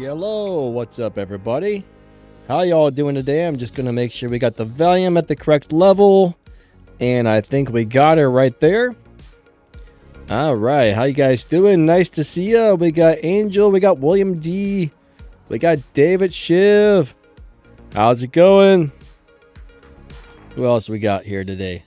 Hello, what's up everybody? How y'all doing today? I'm just gonna make sure we got the volume at the correct level, and I think we got it right there. All right, how you guys doing? Nice to see ya. We got Angel, we got William D, we got David Shiv. How's it going? Who else we got here today?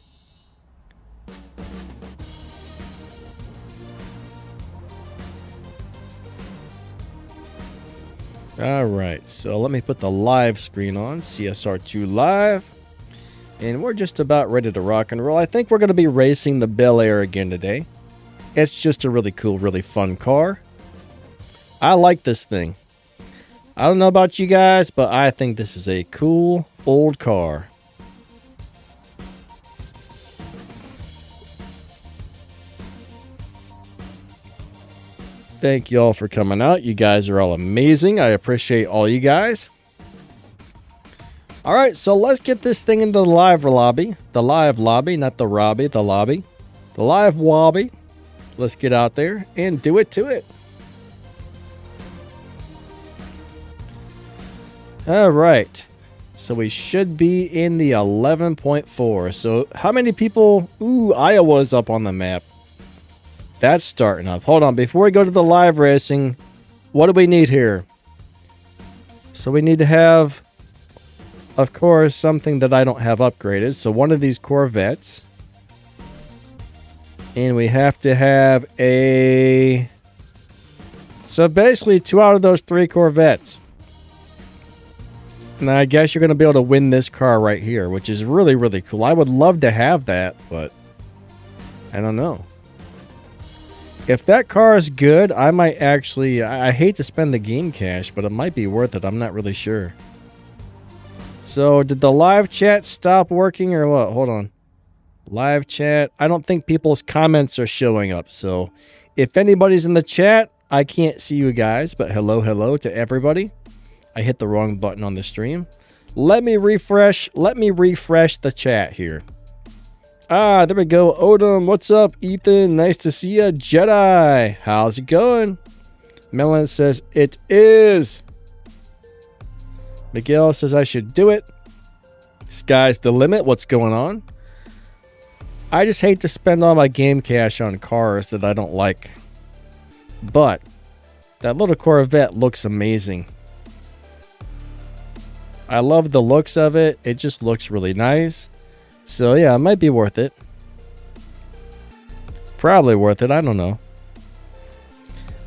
All right, so let me put the live screen on, CSR2 Live. And we're just about ready to rock and roll. I think we're going to be racing the Bel Air again today. It's just a really cool, really fun car. I like this thing. I don't know about you guys, but I think this is a cool old car. Thank you all for coming out. You guys are all amazing. I appreciate all you guys. All right, so let's get this thing into the live lobby. The live lobby, not the Robbie, the lobby. The live lobby. Let's get out there and do it to it. All right. So we should be in the 11.4. So how many people? Ooh, Iowa's up on the map. That's starting up. Hold on. Before we go to the live racing, what do we need here? So we need to have, of course, something that I don't have upgraded. So one of these Corvettes. And we have to have a... So basically 2 out of those 3 Corvettes. And I guess you're going to be able to win this car right here, which is really, really cool. I would love to have that, but I don't know. If that car is good, I might actually... I hate to spend the game cash, but it might be worth it. I'm not really sure. So, did the live chat stop working or what? Hold on. Live chat. I don't think people's comments are showing up. So, if anybody's in the chat, I can't see you guys. But hello, hello to everybody. I hit the wrong button on the stream. Let me refresh. Let me refresh the chat here. Ah, there we go. Odom, what's up? Ethan, nice to see ya. Jedi, how's it going? Melon says, it is. Miguel says, I should do it. Sky's the limit. What's going on? I just hate to spend all my game cash on cars that I don't like. But that little Corvette looks amazing. I love the looks of it. It just looks really nice. So, yeah, it might be worth it. Probably worth it. I don't know.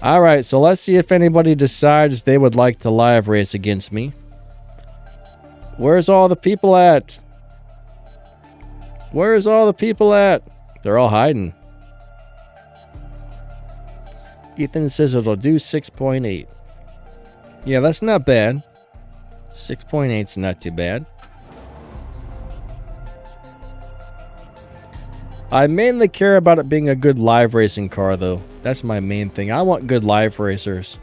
All right, so let's see if anybody decides they would like to live race against me. Where's all the people at? Where's all the people at? They're all hiding. Ethan says it'll do 6.8. Yeah, that's not bad. 6.8 is not too bad. I mainly care about it being a good live racing car, though. That's my main thing. I want good live racers.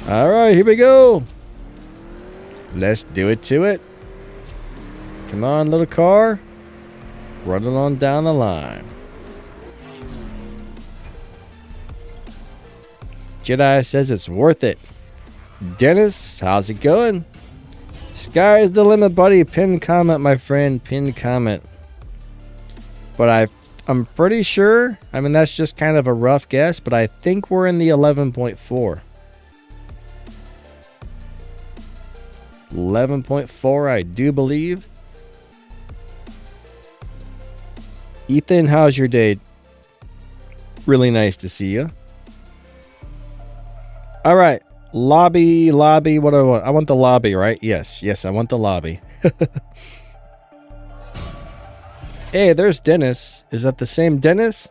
All right, here we go. Let's do it to it. Come on, little car. Running on down the line. Jedi says it's worth it. Dennis, how's it going? Sky's the limit, buddy. Pin comment, my friend. Pin comment. But I'm pretty sure, I mean, that's just kind of a rough guess, but I think we're in the 11.4. 11.4, I do believe. Ethan, how's your day? Really nice to see you. All right. Lobby. What do I want? I want the lobby, right? Yes, I want the lobby. Hey, there's Dennis. Is that the same Dennis?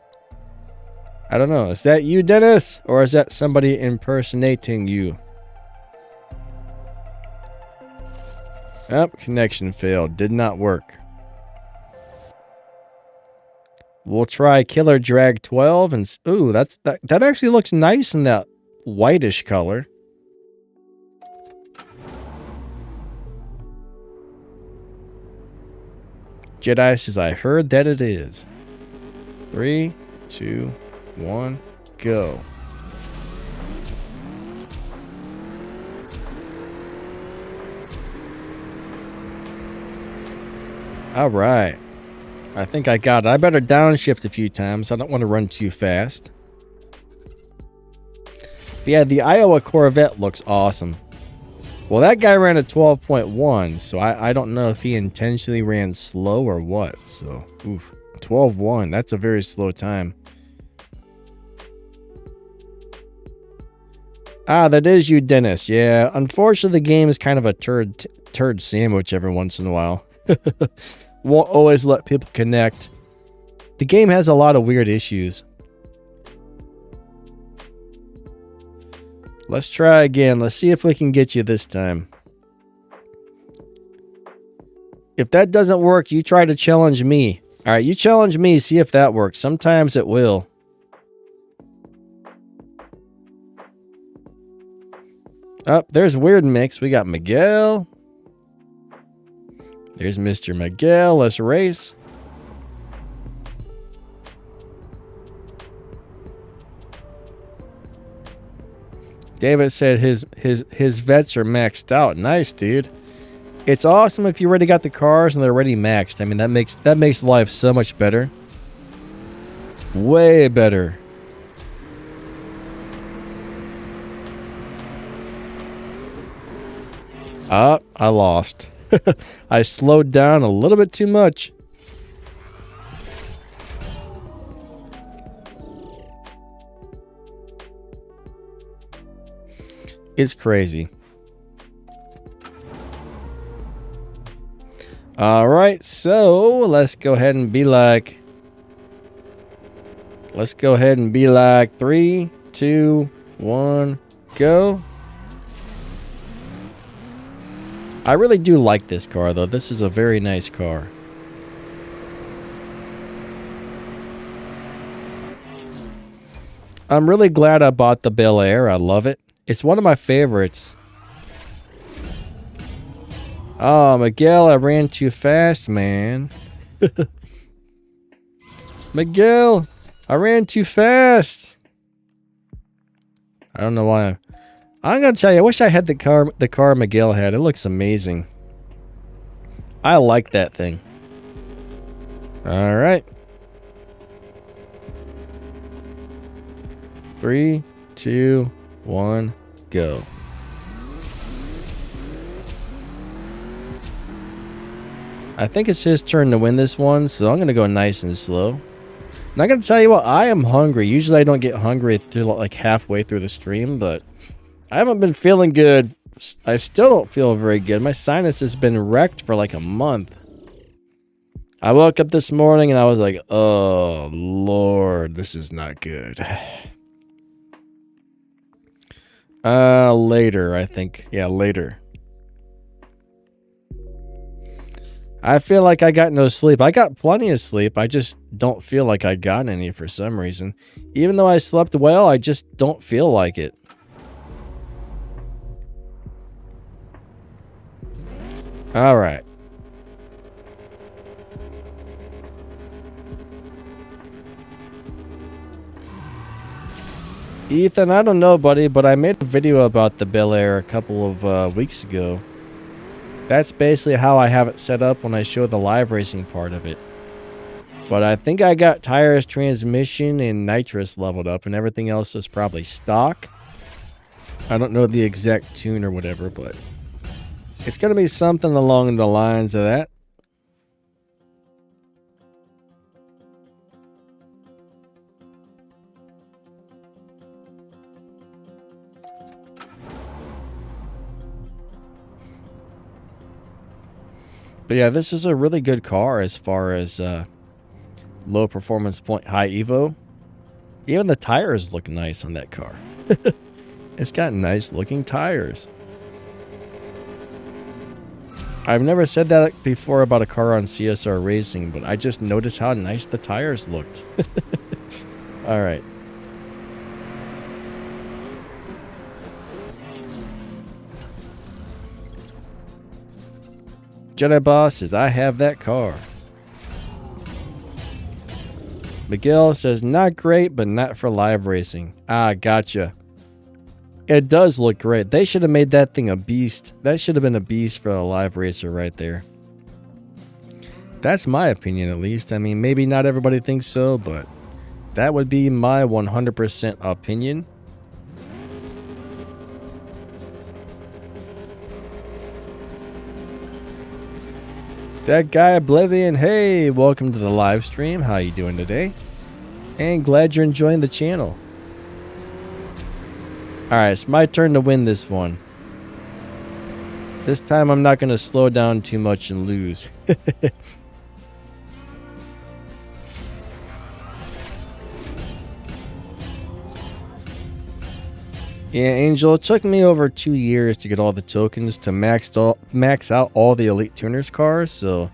I don't know. Is that you, Dennis? Or is that somebody impersonating you? Oh, connection failed. Did not work. We'll try Killer Drag 12 and ooh, that actually looks nice in that whitish color. Jedi says, I heard that it is. 3, 2, 1, go. All right. I think I got it. I better downshift a few times. I don't want to run too fast. But yeah, the Iowa Corvette looks awesome. Well, that guy ran a 12.1, so I don't know if he intentionally ran slow or what. So, oof, 12.1. That's a very slow time. Ah, that is you, Dennis. Yeah, unfortunately, the game is kind of a turd sandwich every once in a while. Won't always let people connect. The game has a lot of weird issues. Let's try again. Let's see if we can get you this time. If that doesn't work, you try to challenge me. All right, you challenge me. See if that works. Sometimes it will. Oh, there's Weird Mix. We got Miguel. There's Mr. Miguel. Let's race. David said his vets are maxed out. Nice, dude. It's awesome if you already got the cars and they're already maxed. I mean, that makes life so much better. Way better. Ah, I lost. I slowed down a little bit too much. It's crazy. All right, so let's go ahead and be like 3, 2, 1, go. I really do like this car, though. This is a very nice car. I'm really glad I bought the Bel Air. I love it. It's one of my favorites. Oh, Miguel, I ran too fast, man. Miguel, I ran too fast. I don't know why. I'm gonna tell you, I wish I had the car Miguel had. It looks amazing. I like that thing. All right. 3, 2, 1, go. I think it's his turn to win this one, so I'm going to go nice and slow. And I'm going to tell you what, I am hungry. Usually I don't get hungry through like halfway through the stream, but I haven't been feeling good. I still don't feel very good. My sinus has been wrecked for like a month. I woke up this morning and I was like, oh, Lord, this is not good. Later, I think. Yeah, later. I feel like I got no sleep. I got plenty of sleep. I just don't feel like I got any for some reason. Even though I slept well, I just don't feel like it. All right. Ethan, I don't know, buddy, but I made a video about the Bel Air a couple of weeks ago. That's basically how I have it set up when I show the live racing part of it. But I think I got tires, transmission, and nitrous leveled up, and everything else is probably stock. I don't know the exact tune or whatever, but it's going to be something along the lines of that. But yeah, this is a really good car as far as low performance point, high Evo. Even the tires look nice on that car. It's got nice looking tires. I've never said that before about a car on CSR Racing, but I just noticed how nice the tires looked. All right. Jedi Boss says, I have that car. Miguel says, not great, but not for live racing. Ah, gotcha. It does look great. They should have made that thing a beast. That should have been a beast for a live racer right there. That's my opinion, at least. I mean, maybe not everybody thinks so, but that would be my 100% opinion. That guy Oblivion, hey, welcome to the live stream. How you doing today? And glad you're enjoying the channel. Alright, it's my turn to win this one. This time I'm not going to slow down too much and lose. Yeah, Angel, it took me over 2 years to get all the tokens to max out all the Elite Tuners cars, so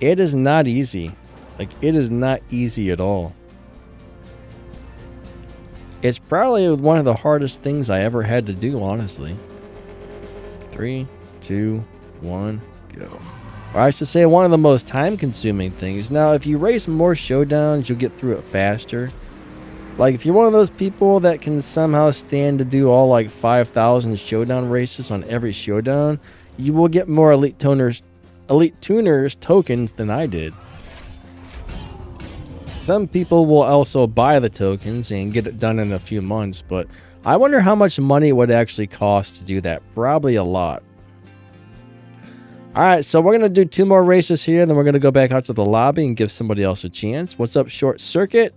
it is not easy. Like, it is not easy at all. It's probably one of the hardest things I ever had to do, honestly. 3, 2, 1, go. Or I should say one of the most time-consuming things. Now, if you race more showdowns, you'll get through it faster. Like, if you're one of those people that can somehow stand to do all, like, 5,000 showdown races on every showdown, you will get more Elite Tuners tokens than I did. Some people will also buy the tokens and get it done in a few months, but I wonder how much money it would actually cost to do that. Probably a lot. Alright, so we're going to do 2 more races here, and then we're going to go back out to the lobby and give somebody else a chance. What's up, Short Circuit?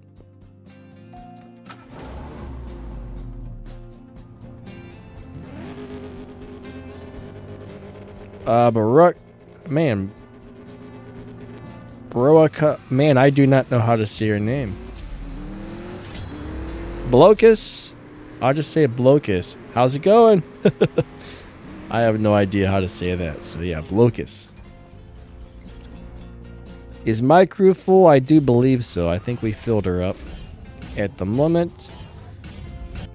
Baruch, man, Broaka, man, I do not know how to say your name. Blokus, I'll just say Blokus. How's it going? I have no idea how to say that, so yeah, Blokus. Is my crew full? I do believe so. I think we filled her up at the moment.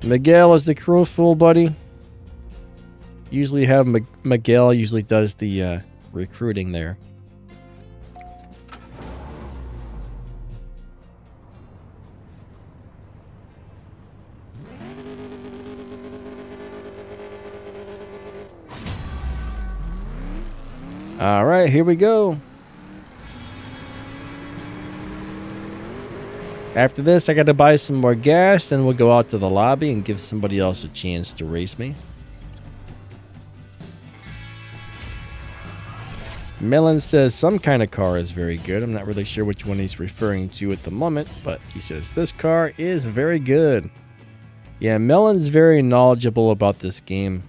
Miguel, is the crew full, buddy? Usually have Miguel usually does the recruiting there. All right, here we go. After this, I got to buy some more gas, then we'll go out to the lobby and give somebody else a chance to race me. Melon says some kind of car is very good. I'm not really sure which one he's referring to at the moment, but he says this car is very good. Yeah, Melon's very knowledgeable about this game.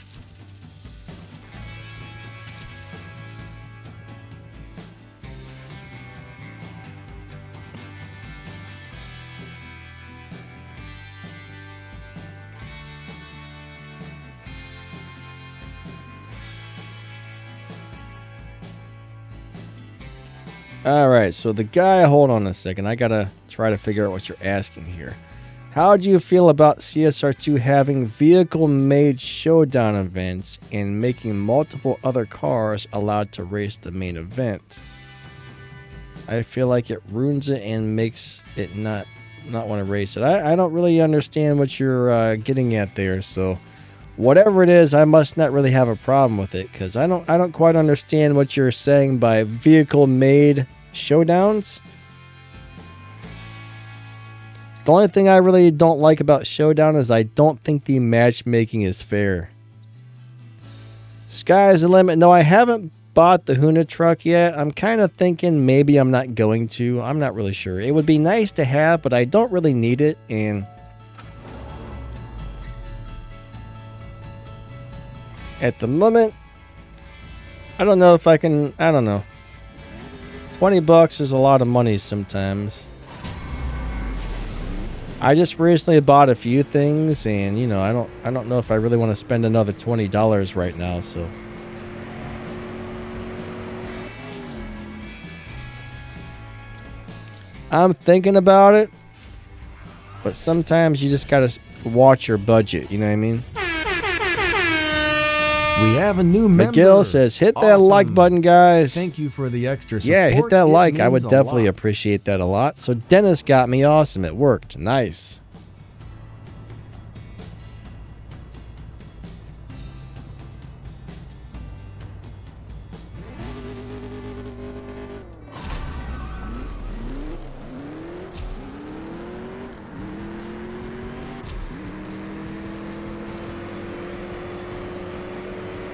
Alright, so the guy, hold on a second. I gotta try to figure out what you're asking here. How do you feel about CSR2 having vehicle-made showdown events and making multiple other cars allowed to race the main event? I feel like it ruins it and makes it not want to race it. I don't really understand what you're getting at there, so whatever it is, I must not really have a problem with it, because I don't quite understand what you're saying by vehicle-made showdowns. The only thing I really don't like about Showdown is I don't think the matchmaking is fair. Sky's the limit. No, I haven't bought the Hoonicorn truck yet. I'm kind of thinking maybe I'm not going to. I'm not really sure. It would be nice to have, but I don't really need it, and at the moment, I don't know if I can, I don't know. $20 is a lot of money sometimes. I just recently bought a few things, and you know, I don't know if I really want to spend another $20 right now, so I'm thinking about it, but sometimes you just gotta watch your budget, you know what I mean? We have a new member. Miguel says, hit that like button, guys. Thank you for the extra support. Yeah, hit that like. I would definitely appreciate that a lot. So Dennis got me awesome. It worked. Nice.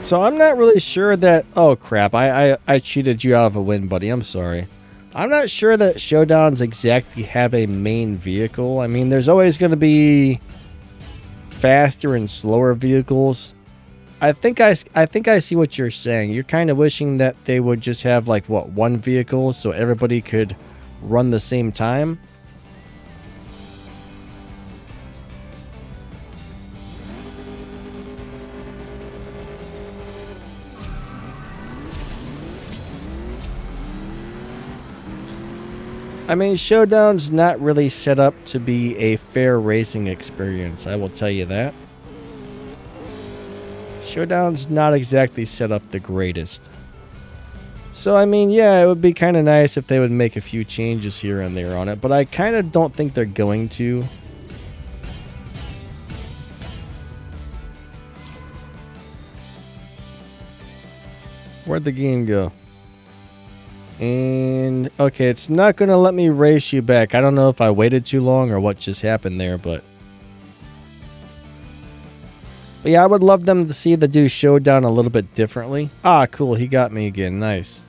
So I'm not really sure that... Oh, crap. I cheated you out of a win, buddy. I'm sorry. I'm not sure that Showdowns exactly have a main vehicle. I mean, there's always going to be faster and slower vehicles. I think I see what you're saying. You're kind of wishing that they would just have, like, what, one vehicle so everybody could run the same time? I mean, Showdown's not really set up to be a fair racing experience, I will tell you that. Showdown's not exactly set up the greatest. So, I mean, yeah, it would be kind of nice if they would make a few changes here and there on it, but I kind of don't think they're going to. Where'd the game go? And, okay, it's not going to let me race you back. I don't know if I waited too long or what just happened there, but yeah, I would love them to see the do Showdown a little bit differently. Ah, cool, he got me again. Nice.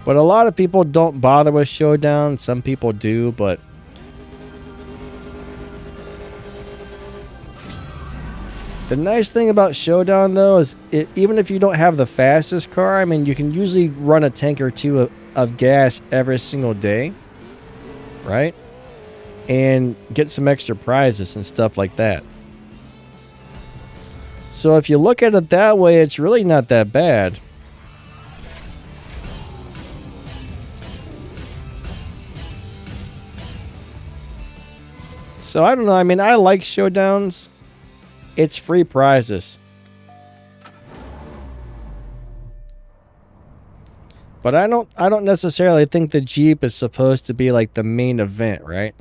But a lot of people don't bother with Showdown. Some people do, but the nice thing about Showdown, though, is even if you don't have the fastest car, I mean, you can usually run a tank or two of gas every single day, right? And get some extra prizes and stuff like that. So if you look at it that way, it's really not that bad. So I don't know. I mean, I like Showdowns. It's free prizes. But I don't necessarily think the Jeep is supposed to be like the main event, right?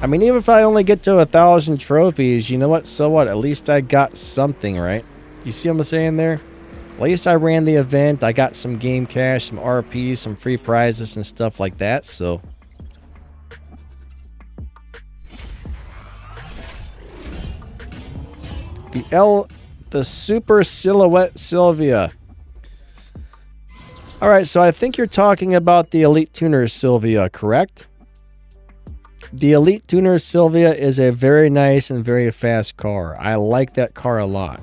I mean, even if I only get to 1,000 trophies, you know what? So what? At least I got something, right? You see what I'm saying there? At least I ran the event. I got some game cash, some RPs, some free prizes and stuff like that, so the Super Silhouette Sylvia. All right, so I think you're talking about the Elite Tuner Sylvia, correct? The Elite Tuner Sylvia is a very nice and very fast car. I like that car a lot.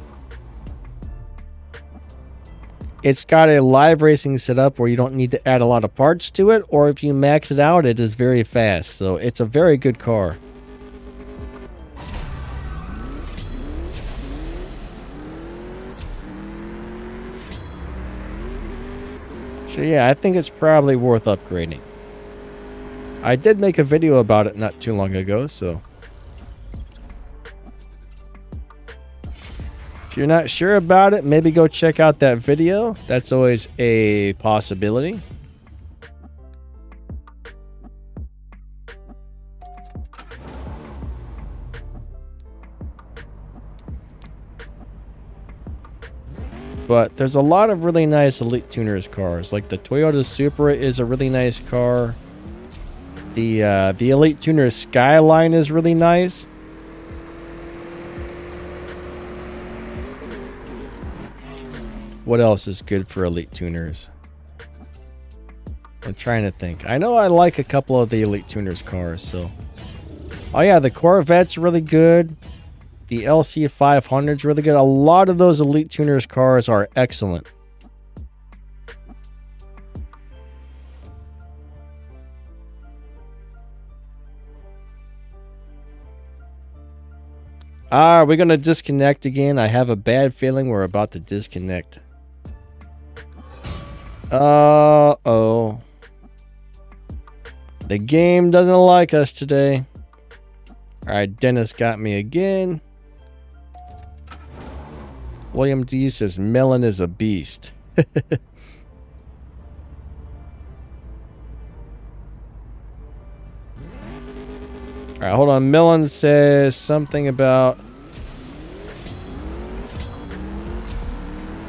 It's got a live racing setup where you don't need to add a lot of parts to it, or if you max it out, it is very fast. So it's a very good car. So yeah, I think it's probably worth upgrading. I did make a video about it not too long ago, so if you're not sure about it, maybe go check out that video. That's always a possibility. But there's a lot of really nice Elite Tuners cars. Like the Toyota Supra is a really nice car. The Elite Tuner Skyline is really nice. What else is good for Elite Tuners? I'm trying to think. I know I like a couple of the Elite Tuners cars, so. Oh yeah, the Corvette's really good. The LC500's really good. A lot of those Elite Tuners cars are excellent. Are we going to disconnect again? I have a bad feeling we're about to disconnect. Uh-oh. The game doesn't like us today. Alright, Dennis got me again. William D says Melon is a beast. Alright, hold on. Melon says something about...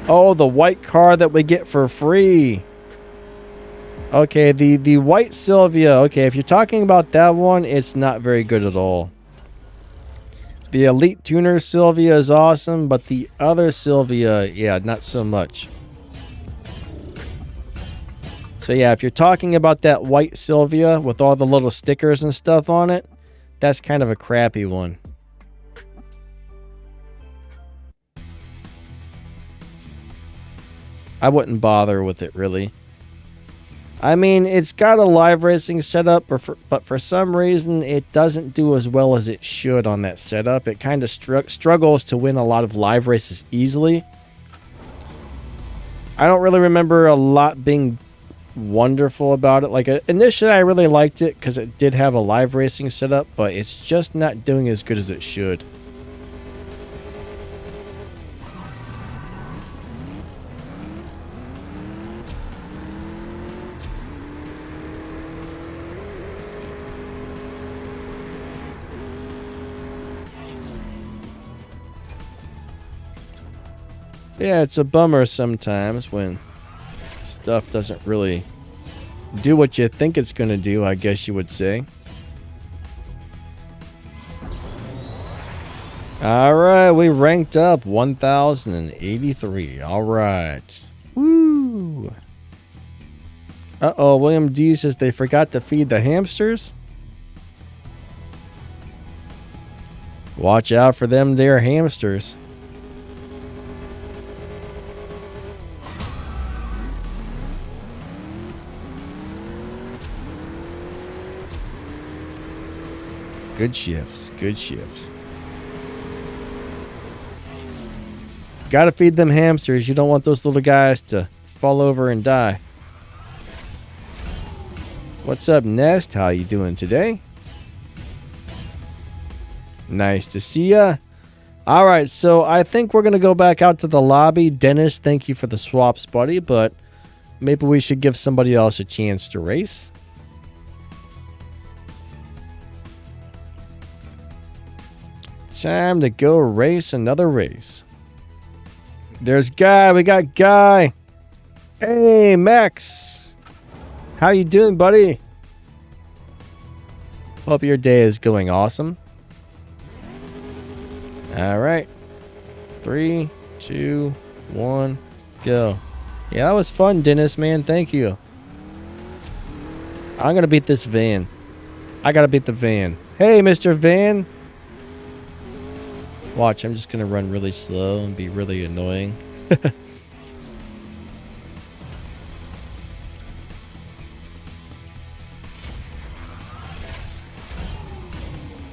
Oh, the white car that we get for free. Okay, the white Sylvia. Okay, if you're talking about that one, it's not very good at all. The Elite Tuner Sylvia is awesome, but the other Sylvia, yeah, not so much. So yeah, if you're talking about that white Sylvia with all the little stickers and stuff on it, that's kind of a crappy one. I wouldn't bother with it, really. I mean, it's got a live racing setup, but for some reason, it doesn't do as well as it should on that setup. It kind of struggles to win a lot of live races easily. I don't really remember a lot being wonderful about it. Like, initially, I really liked it because it did have a live racing setup, but it's just not doing as good as it should. Yeah, it's a bummer sometimes when stuff doesn't really do what you think it's going to do, I guess you would say. All right, we ranked up 1,083. All right. Woo. Uh-oh, William D says they forgot to feed the hamsters. Watch out for them there hamsters. Good shifts. Good shifts. Gotta feed them hamsters. You don't want those little guys to fall over and die. What's up, Nest? How you doing today? Nice to see ya. All right, so I think we're going to go back out to the lobby. Dennis, thank you for the swaps, buddy, but maybe we should give somebody else a chance to race. Time to go race another race. There's Guy. We got Guy. Hey, Max. How you doing, buddy? Hope your day is going awesome. All right. 3, 2, 1, go. Yeah, that was fun, Dennis, man. Thank you. I'm going to beat this van. I got to beat the van. Hey, Mr. Van. Watch, I'm just going to run really slow and be really annoying.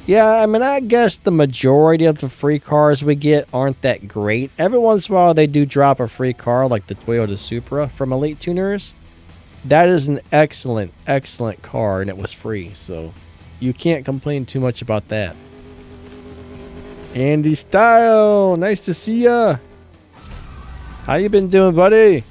Yeah, I mean, I guess the majority of the free cars we get aren't that great. Every once in a while, they do drop a free car like the Toyota Supra from Elite Tuners. That is an excellent, excellent car, and it was free, so you can't complain too much about that. Andy Style, nice to see ya. How you been doing, buddy?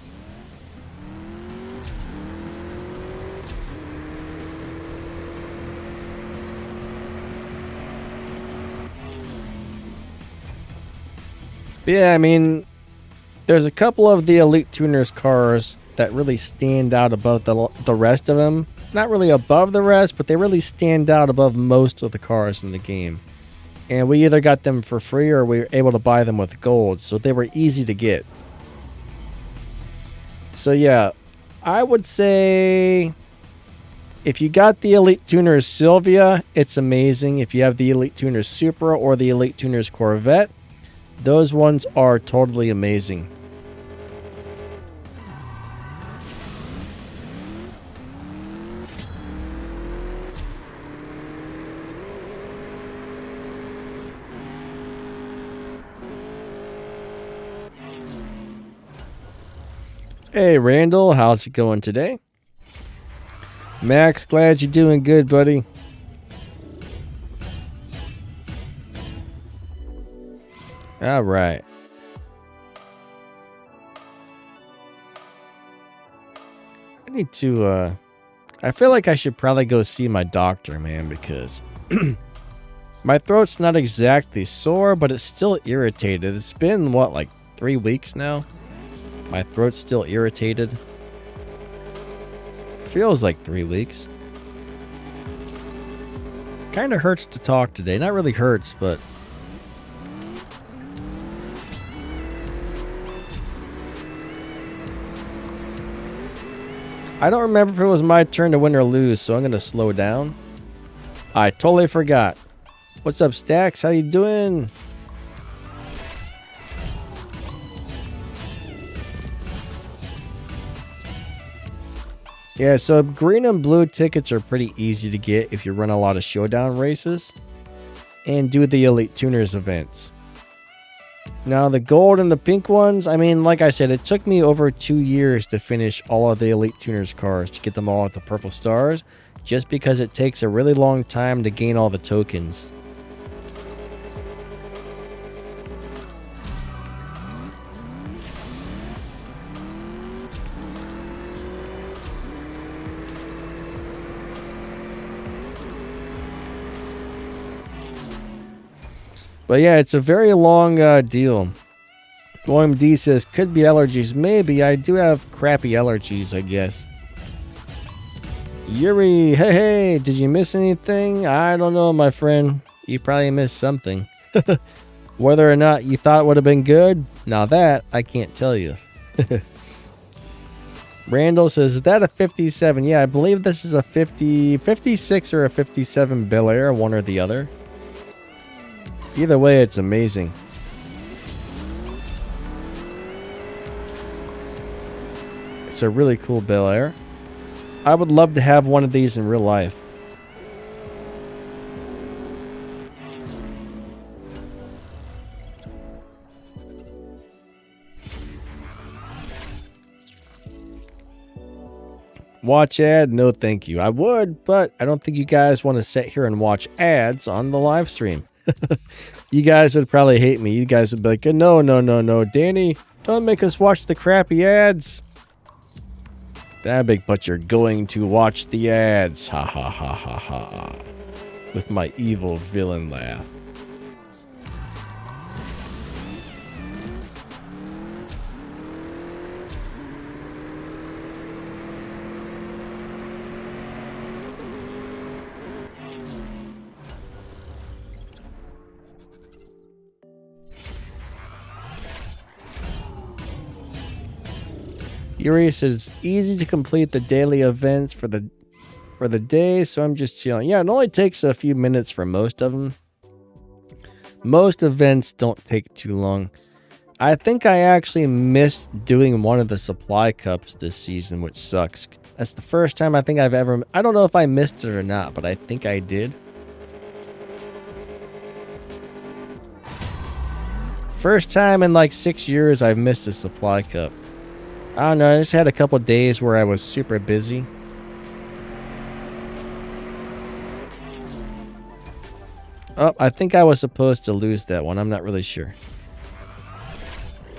Yeah, I mean, there's a couple of the Elite Tuners cars that really stand out above the rest of them. Not really above the rest, but they really stand out above most of the cars in the game. And we either got them for free or we were able to buy them with gold, so they were easy to get. So yeah, I would say if you got the Elite Tuners Sylvia, it's amazing. If you have the Elite Tuners Supra or the Elite Tuners Corvette, those ones are totally amazing. Hey, Randall, how's it going today? Max, glad you're doing good, buddy. All right. I need to, I feel like I should probably go see my doctor, man, because my throat's not exactly sore, but it's still irritated. It's been, what, like 3 weeks now? My throat's still irritated. Feels like 3 weeks. Kind of hurts to talk today. Not really hurts, but... I don't remember if it was my turn to win or lose, so I'm going to slow down. I totally forgot. What's up, Stacks? How you doing? Yeah, so green and blue tickets are pretty easy to get if you run a lot of Showdown races and do the Elite Tuners events. Now, the gold and the pink ones, I mean, like I said, it took me over 2 years to finish all of the Elite Tuners cars to get them all at the purple stars, just because it takes a really long time to gain all the tokens. But yeah, it's a very long deal. OMD says, could be allergies. Maybe. I do have crappy allergies, I guess. Yuri, hey, did you miss anything? I don't know, my friend. You probably missed something. Whether or not you thought it would have been good, now that, I can't tell you. Randall says, is that a 57? Yeah, I believe this is a 56 or a 57 Bel Air, one or the other. Either way, it's amazing. It's a really cool Bel Air. I would love to have one of these in real life. Watch ad? No, thank you. I would, but I don't think you guys want to sit here and watch ads on the live stream. You guys would probably hate me. You guys would be like, no, Danny, don't make us watch the crappy ads. That big, but you're going to watch the ads. Ha ha ha ha ha. With my evil villain laugh. Yuri says it's easy to complete the daily events for the day, so I'm just chilling. Yeah, it only takes a few minutes for most of them. Most events don't take too long. I think I actually missed doing one of the supply cups this season, which sucks. That's the first time I think I've ever... I don't know if I missed it or not, but I think I did. First time in like 6 years I've missed a supply cup. I don't know, I just had a couple days where I was super busy. Oh, I think I was supposed to lose that one. I'm not really sure.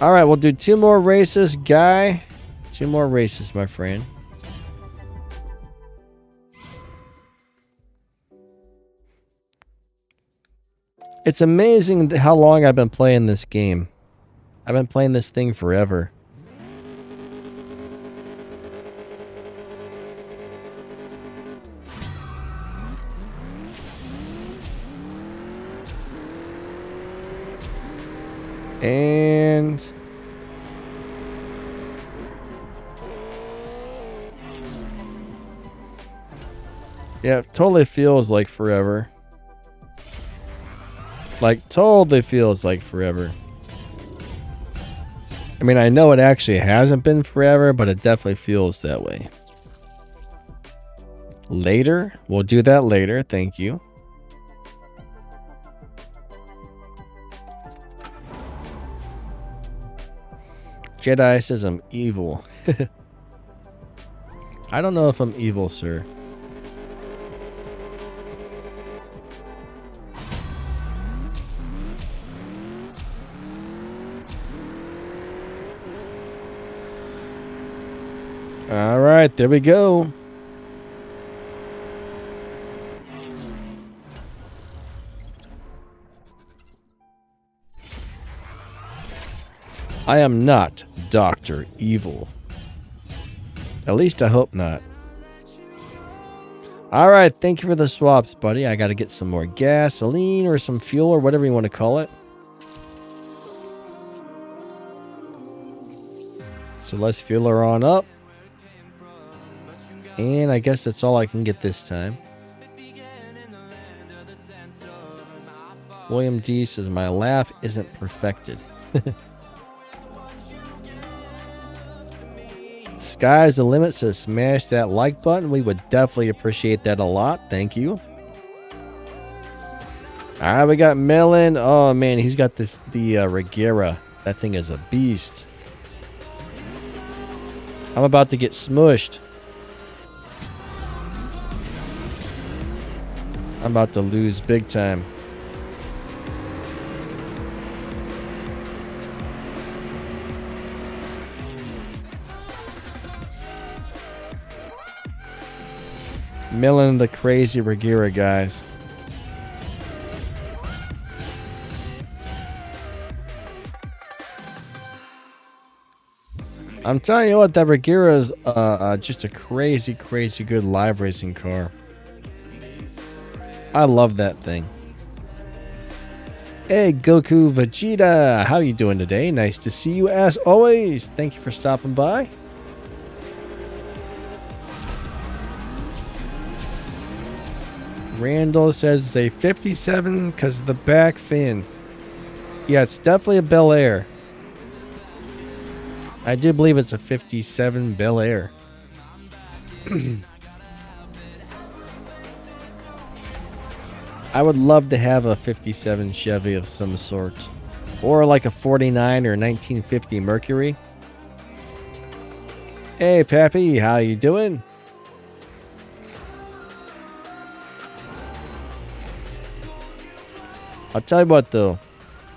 Alright, we'll do 2 more races, Guy. 2 more races, my friend. It's amazing how long I've been playing this game. I've been playing this thing forever. And yeah, it totally feels like forever. Like, totally feels like forever. I mean, I know it actually hasn't been forever, but it definitely feels that way. Later? We'll do that later. Thank you. Jedi says I'm evil. I don't know if I'm evil, sir. All right, there we go. I am not Dr. Evil. At least I hope not. All right, thank you for the swaps, buddy. I got to get some more gasoline or some fuel or whatever you want to call it. So let's fuel her on up. And I guess that's all I can get this time. William D says my laugh isn't perfected. Sky's the limit says smash that like button. We would definitely appreciate that a lot. Thank you. All right, we got Melon. Oh man, he's got the Regera. That thing is a beast. I'm about to get smushed. I'm about to lose big time. Milling the crazy Regera, guys. I'm telling you what, that Regera is just a crazy, crazy good live racing car. I love that thing. Hey, Goku Vegeta, how you doing today? Nice to see you as always. Thank you for stopping by. Randall says it's a 57 because of the back fin. Yeah, it's definitely a Bel Air. I do believe it's a 57 Bel Air. I would love to have a 57 Chevy of some sort. Or like a 49 or 1950 Mercury. Hey, Pappy, how you doing? I'll tell you what though,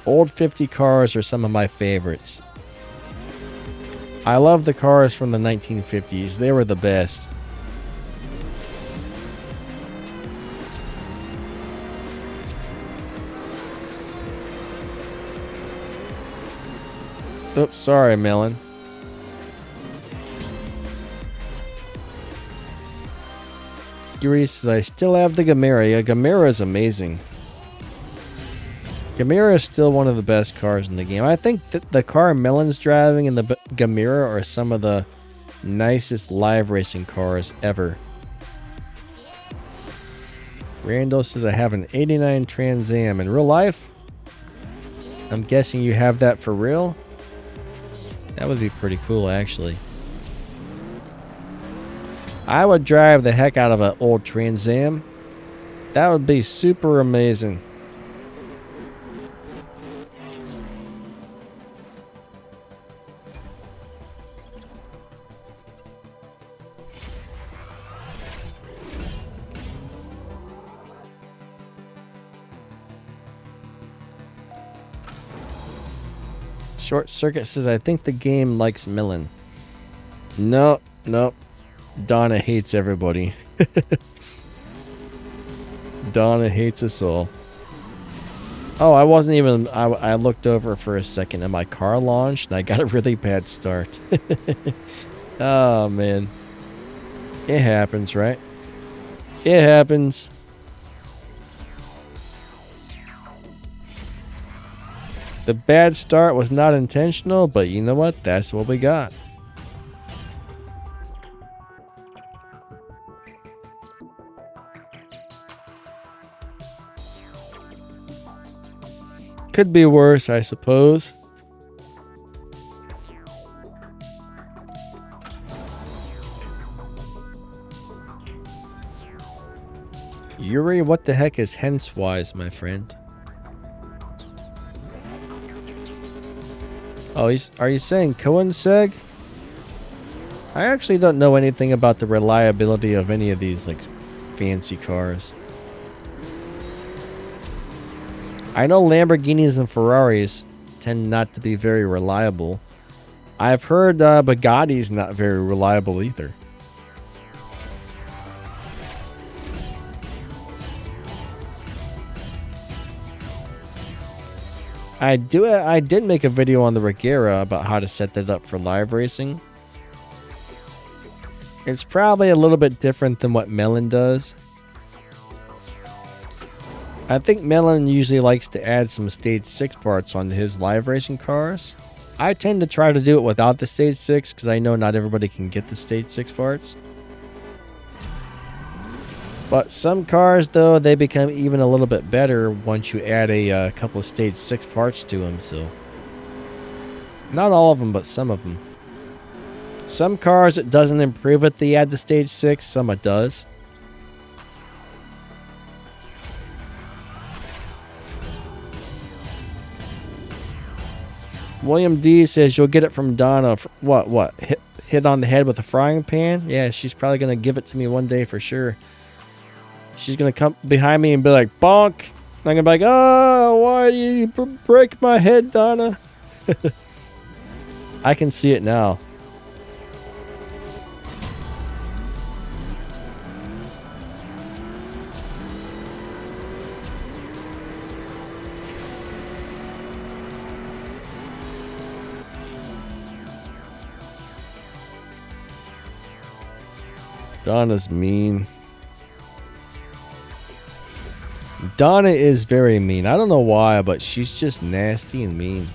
old 50 cars are some of my favorites. I love the cars from the 1950s. They were the best. Oops, sorry, Melon. Yuri says, I still have the Gamera. Yeah, Gamera is amazing. Gamera is still one of the best cars in the game. I think that the car Melon's driving and the Gamera are some of the nicest live racing cars ever. Randall says I have an 89 Trans Am in real life. I'm guessing you have that for real. That would be pretty cool, actually. I would drive the heck out of an old Trans Am. That would be super amazing. Short Circuit says, I think the game likes Millen. No. Donna hates everybody. Donna hates us all. Oh, I wasn't even... I looked over for a second and my car launched and I got a really bad start. Oh, man. It happens, right? It happens. The bad start was not intentional, but you know what? That's what we got. Could be worse, I suppose. Yuri, what the heck is hence-wise, my friend? Oh, are you saying Coinseg? I actually don't know anything about the reliability of any of these, like, fancy cars. I know Lamborghinis and Ferraris tend not to be very reliable. I've heard Bugatti's not very reliable either. I did make a video on the Regera about how to set that up for live racing. It's probably a little bit different than what Melon does. I think Melon usually likes to add some Stage 6 parts onto his live racing cars. I tend to try to do it without the Stage 6 because I know not everybody can get the Stage 6 parts. But some cars, though, they become even a little bit better once you add a couple of Stage 6 parts to them, so... Not all of them, but some of them. Some cars, it doesn't improve if they add the Stage 6, some it does. William D says you'll get it from Donna. What? Hit on the head with a frying pan? Yeah, she's probably going to give it to me one day for sure. She's going to come behind me and be like, bonk. And I'm going to be like, oh, why do you break my head, Donna? I can see it now. Donna's mean. Donna is very mean. I don't know why, but she's just nasty and mean.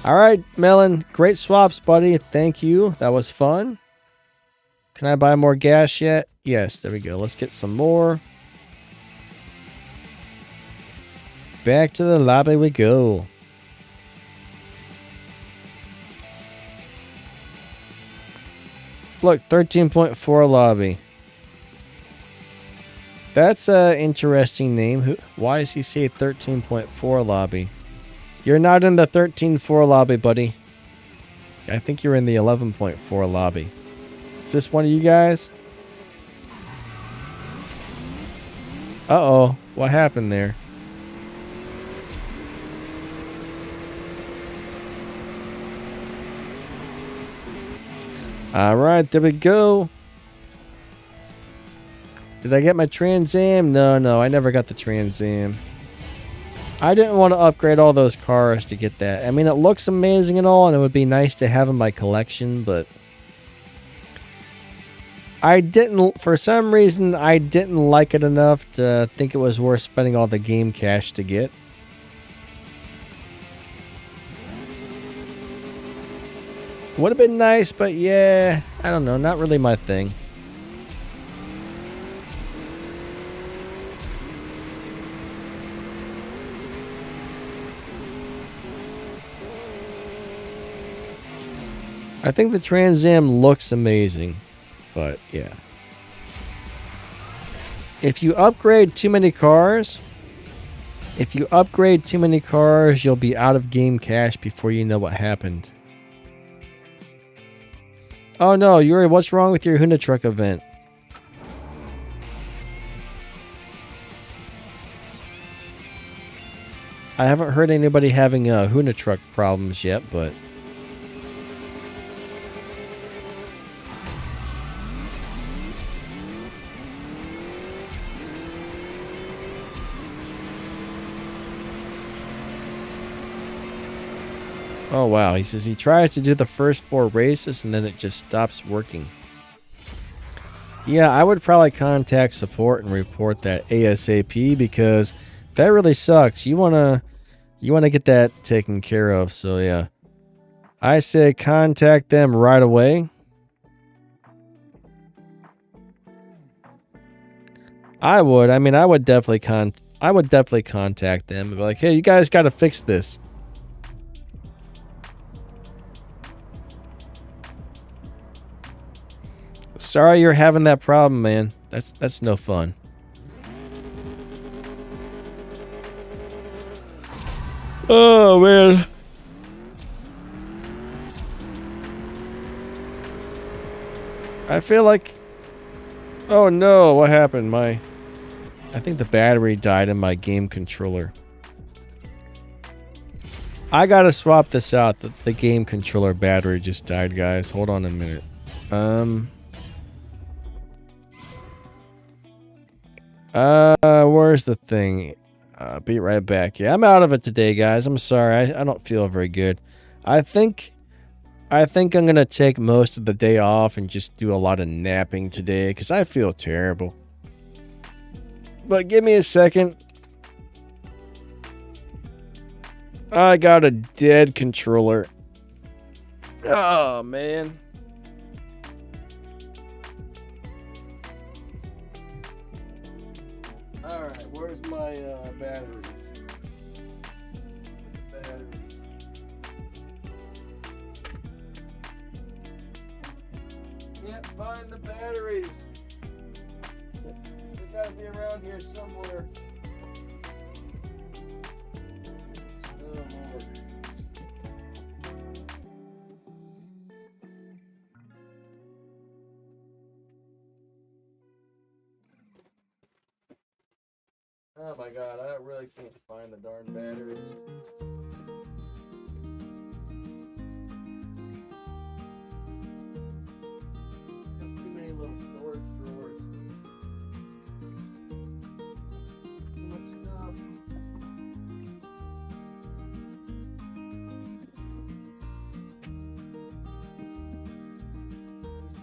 Alright, Melon. Great swaps, buddy. Thank you. That was fun. Can I buy more gas yet? Yes, there we go. Let's get some more. Back to the lobby we go. Look, 13.4 lobby. That's an interesting name. Why does he say 13.4 lobby? You're not in the 13.4 lobby, buddy. I think you're in the 11.4 lobby. Is this one of you guys? Uh-oh. What happened there? Alright, there we go. Did I get my Trans Am? No, I never got the Trans Am. I didn't want to upgrade all those cars to get that. I mean, it looks amazing and all, and it would be nice to have in my collection, but... I didn't, for some reason, I didn't like it enough to think it was worth spending all the game cash to get. Would have been nice, but yeah, I don't know, not really my thing. I think the Trans Am looks amazing, but yeah. If you upgrade too many cars, you'll be out of game cash before you know what happened. Oh no, Yuri, what's wrong with your Hoonicorn event? I haven't heard anybody having Hoonicorn problems yet, but... Oh wow, he says he tries to do the first 4 races and then it just stops working. Yeah, I would probably contact support and report that ASAP because that really sucks. You wanna get that taken care of, so yeah. I say contact them right away. I would definitely contact them and be like, hey, you guys gotta fix this. Sorry you're having that problem, man. That's no fun. Oh, man. I feel like... Oh, no. What happened? I think the battery died in my game controller. I gotta swap this out. The game controller battery just died, guys. Hold on a minute. Where's the thing? Be right back. Yeah, I'm out of it today, guys. I'm sorry. I don't feel very good. I think I'm gonna take most of the day off and just do a lot of napping today because I feel terrible. But give me a second. I got a dead controller. Oh, man. Alright, where's my batteries? Can't find the batteries. They gotta be around here somewhere. Oh, Lord. Oh my God, I really can't find the darn batteries. Too many little storage drawers. Too much stuff.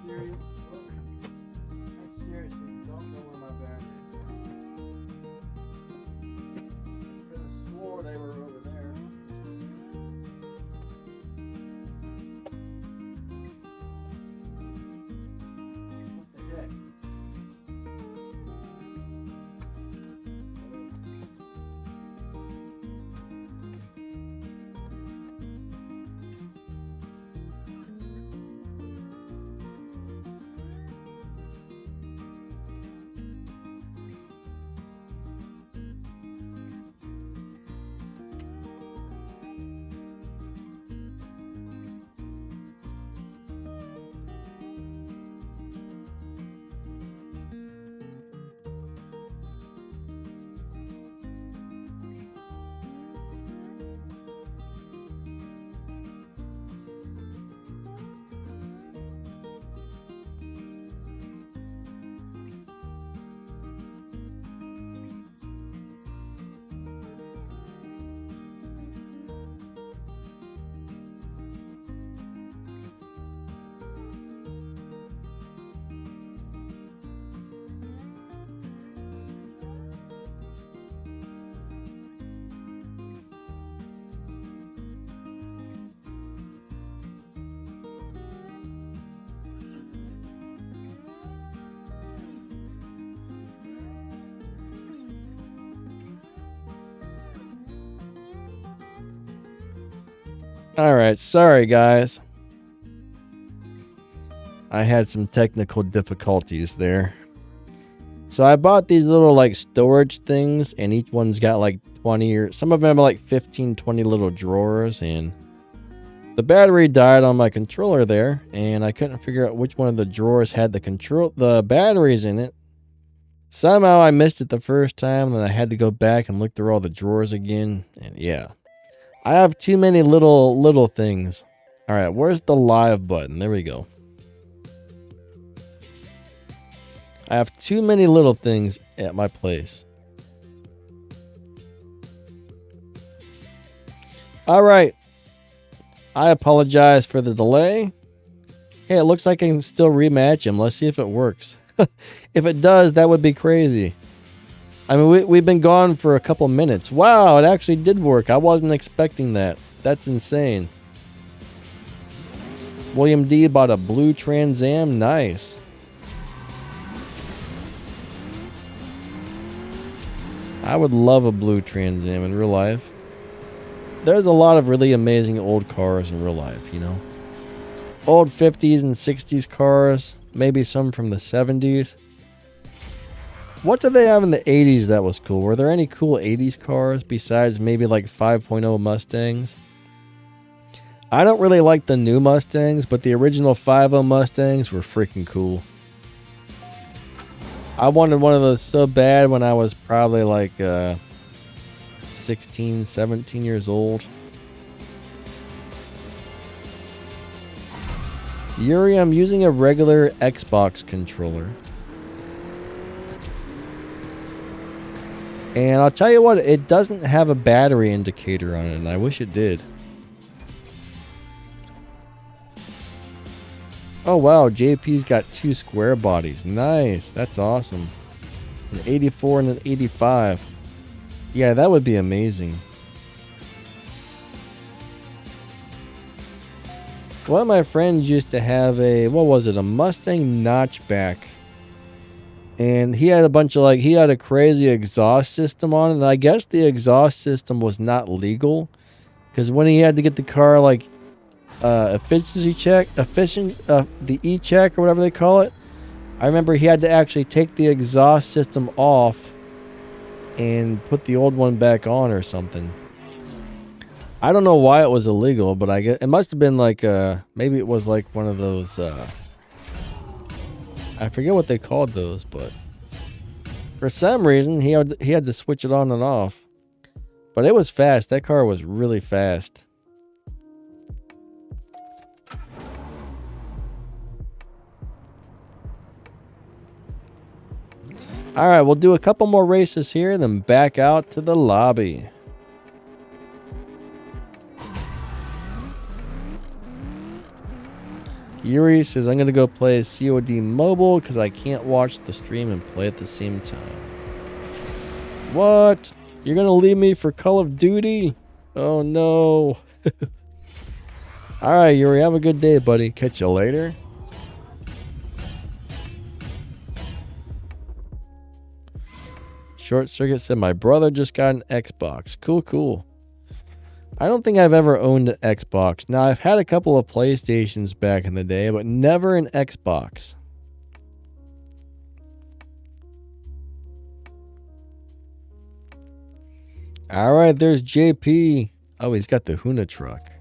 Are you serious? I seriously don't know where my batteries are. I could have swore they were over there. What the heck? All right, sorry guys. I had some technical difficulties there. So I bought these little like storage things, and each one's got like 20 or some of them are like 15, 20 little drawers, and the battery died on my controller there, and I couldn't figure out which one of the drawers had the batteries in it. Somehow I missed it the first time, and then I had to go back and look through all the drawers again, and yeah. I have too many little things. All right, where's the live button? There we go. I have too many little things at my place. All right. I apologize for the delay. Hey, it looks like I can still rematch him. Let's see if it works. If it does, that would be crazy. I mean, we've been gone for a couple minutes. Wow, it actually did work. I wasn't expecting that. That's insane. William D bought a blue Trans Am. Nice. I would love a blue Trans Am in real life. There's a lot of really amazing old cars in real life, you know. Old 50s and 60s cars. Maybe some from the 70s. What did they have in the 80s that was cool? Were there any cool 80s cars besides maybe like 5.0 Mustangs? I don't really like the new Mustangs, but the original 5.0 Mustangs were freaking cool. I wanted one of those so bad when I was probably like 16, 17 years old. Yuri, I'm using a regular Xbox controller. And I'll tell you what, it doesn't have a battery indicator on it, and I wish it did. Oh wow, JP's got 2 square bodies. Nice, that's awesome. An 84 and an 85. Yeah, that would be amazing. One of my friends used to have a, what was it, a Mustang notchback. And he had a bunch of he had a crazy exhaust system on it. And I guess the exhaust system was not legal. Because when he had to get the car efficiency check, the E-check or whatever they call it. I remember he had to actually take the exhaust system off and put the old one back on or something. I don't know why it was illegal, but I guess it must have been maybe it was like one of those, I forget what they called those, but for some reason he had to switch it on and off. But it was fast. That car was really fast. All right, we'll do a couple more races here, then back out to the lobby. Yuri says, I'm going to go play COD Mobile because I can't watch the stream and play at the same time. What? You're going to leave me for Call of Duty? Oh, no. All right, Yuri, have a good day, buddy. Catch you later. Short Circuit said, my brother just got an Xbox. Cool, cool. I don't think I've ever owned an Xbox. Now, I've had a couple of PlayStations back in the day, but never an Xbox. All right, there's JP. Oh, he's got the Huna truck.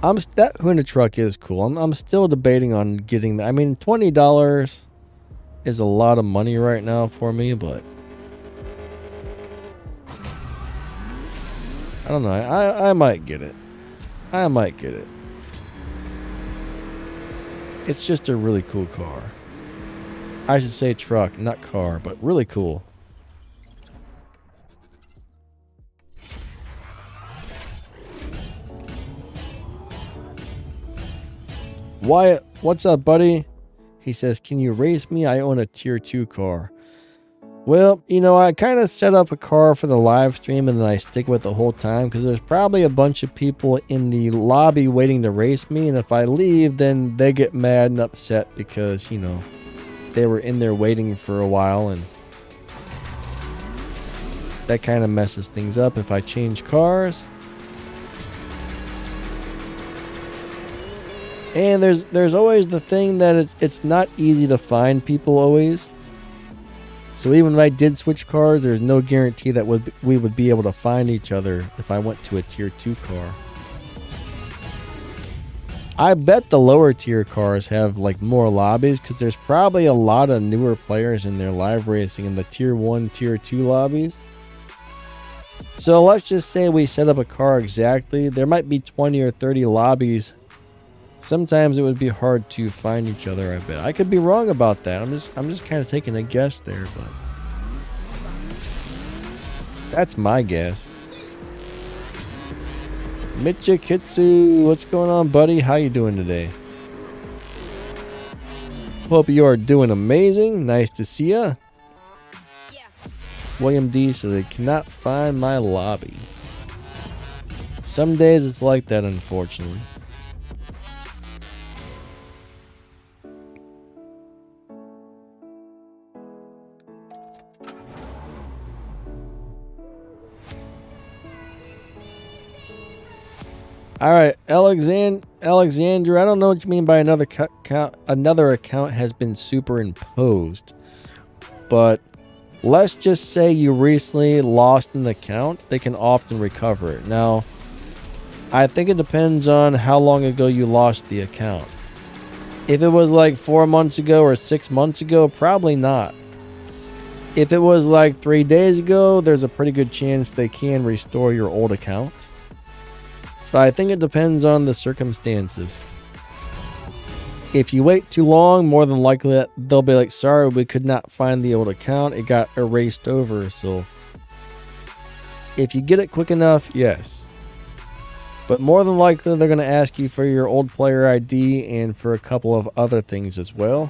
That Huna truck is cool. I'm still debating on getting that. I mean, $20 is a lot of money right now for me, but I don't know. I might get it. I might get it. It's just a really cool car. I should say truck, not car, but really cool. Wyatt, what's up, buddy? He says, can you race me? I own a tier 2 car. Well, you know, I kind of set up a car for the live stream and then I stick with it the whole time because there's probably a bunch of people in the lobby waiting to race me. And if I leave, then they get mad and upset because, you know, they were in there waiting for a while. And that kind of messes things up if I change cars. And there's always the thing that it's not easy to find people always. So even if I did switch cars, there's no guarantee that we would be able to find each other if I went to a tier 2 car. I bet the lower tier cars have like more lobbies because there's probably a lot of newer players in their live racing in the tier 1, tier 2 lobbies. So let's just say we set up a car exactly. There might be 20 or 30 lobbies. Sometimes it would be hard to find each other, I bet. I could be wrong about that. I'm just kind of taking a guess there, but that's my guess. Mitcha Kitsu, what's going on, buddy? How you doing today? Hope you are doing amazing. Nice to see ya. William D says they cannot find my lobby. Some days it's like that, unfortunately. All right, Alexander, I don't know what you mean by another account has been superimposed, but let's just say you recently lost an account. They can often recover it. Now, I think it depends on how long ago you lost the account. If it was like 4 months ago or 6 months ago, probably not. If it was like 3 days ago, there's a pretty good chance they can restore your old account. So I think it depends on the circumstances. If you wait too long, more than likely they'll be like, sorry, we could not find the old account. It got erased over. So if you get it quick enough, yes. But more than likely, they're going to ask you for your old player ID and for a couple of other things as well.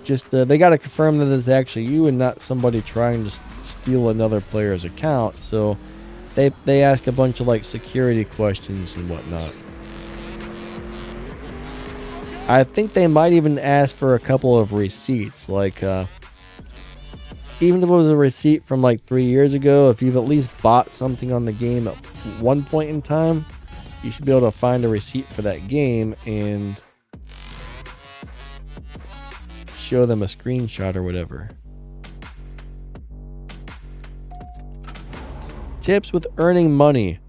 Just they got to confirm that it's actually you and not somebody trying to steal another player's account. So they ask a bunch of like security questions and whatnot. I think they might even ask for a couple of receipts, like even if it was a receipt from like 3 years ago, if you've at least bought something on the game at one point in time, you should be able to find a receipt for that game and show them a screenshot or whatever. Tips with earning money.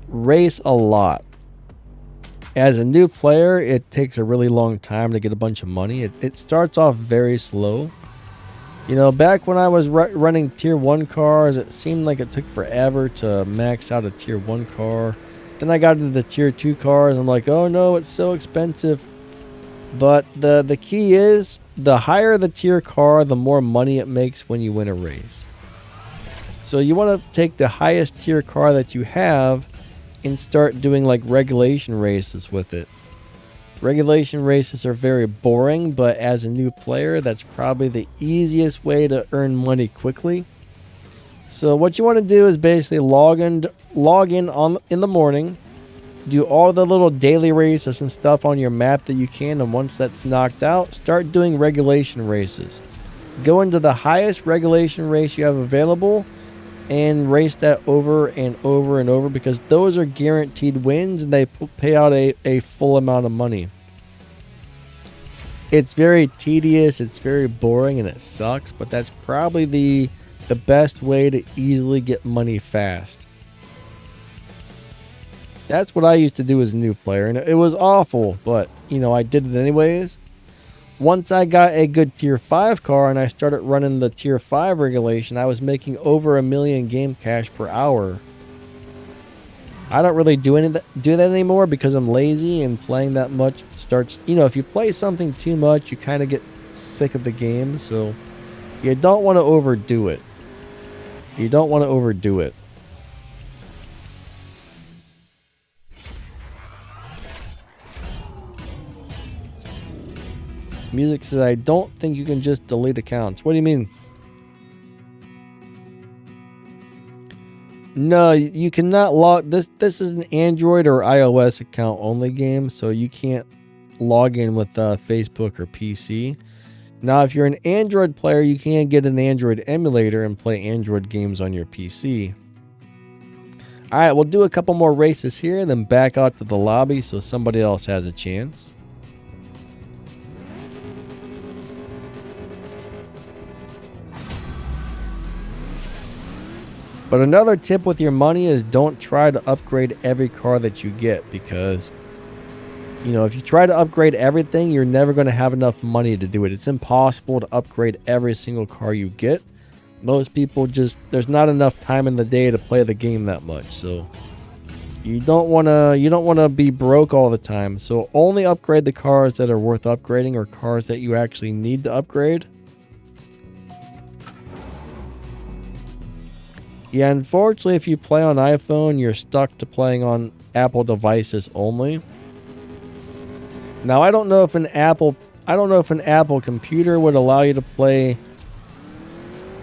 Race a lot. As a new player, it takes a really long time to get a bunch of money. It starts off very slow. You know, back when I was running tier 1 cars, it seemed like it took forever to max out a tier 1 car. Then I got into the tier 2 cars. I'm like, oh no, it's so expensive. But the key is, the higher the tier car, the more money it makes when you win a race. So you want to take the highest tier car that you have and start doing like regulation races with it. Regulation races are very boring, but as a new player, that's probably the easiest way to earn money quickly. So what you want to do is basically log in in the morning, do all the little daily races and stuff on your map that you can, and once that's knocked out, start doing regulation races. Go into the highest regulation race you have available and race that over and over and over, because those are guaranteed wins and they pay out a full amount of money. It's very tedious, it's very boring, and it sucks, but that's probably the best way to easily get money fast. That's what I used to do as a new player, and it was awful, but you know, I did it anyways. Once I got a good tier 5 car and I started running the tier 5 regulation, I was making over $1 million game cash per hour. I don't really do that anymore because I'm lazy, and playing that much starts, you know, if you play something too much, you kind of get sick of the game. So you don't want to overdo it. You don't want to overdo it. Music says, I don't think you can just delete accounts. What do you mean? No, you cannot log this. This is an Android or iOS account only game, so you can't log in with Facebook or PC. Now, if you're an Android player, you can get an Android emulator and play Android games on your PC. All right, we'll do a couple more races here and then back out to the lobby so somebody else has a chance. But another tip with your money is don't try to upgrade every car that you get, because, you know, if you try to upgrade everything, you're never going to have enough money to do it. It's impossible to upgrade every single car you get. Most people there's not enough time in the day to play the game that much. So you don't want to be broke all the time. So only upgrade the cars that are worth upgrading, or cars that you actually need to upgrade. Yeah, unfortunately, if you play on iPhone, you're stuck to playing on Apple devices only. Now, I don't know if an Apple computer would allow you to play.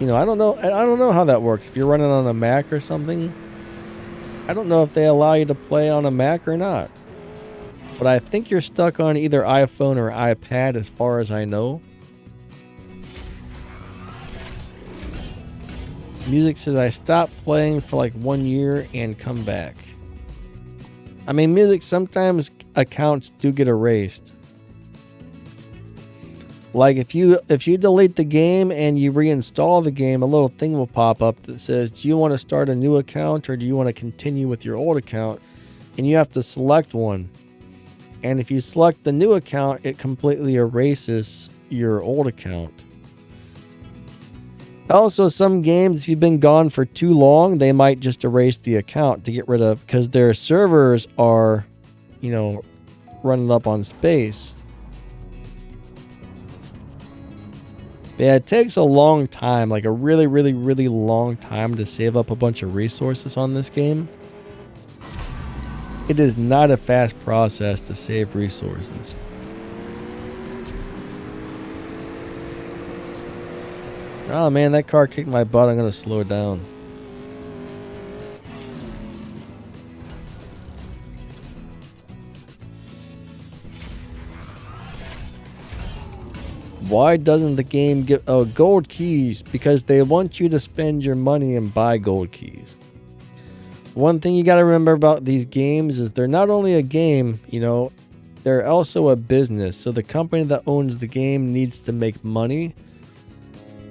You know, I don't know how that works. If you're running on a Mac or something, I don't know if they allow you to play on a Mac or not. But I think you're stuck on either iPhone or iPad, as far as I know. Music says, I stopped playing for like 1 year and come back. I mean, Music, sometimes accounts do get erased. Like if you delete the game and you reinstall the game, a little thing will pop up that says, do you want to start a new account or do you want to continue with your old account? And you have to select one. And if you select the new account, it completely erases your old account. Also, some games, if you've been gone for too long, they might just erase the account to get rid of, because their servers are, you know, running up on space. Yeah, it takes a long time, like a really, really, really long time to save up a bunch of resources on this game. It is not a fast process to save resources. Oh man, that car kicked my butt. I'm gonna slow down. Why doesn't the game give gold keys? Because they want you to spend your money and buy gold keys. One thing you got to remember about these games is they're not only a game, they're also a business. So the company that owns the game needs to make money.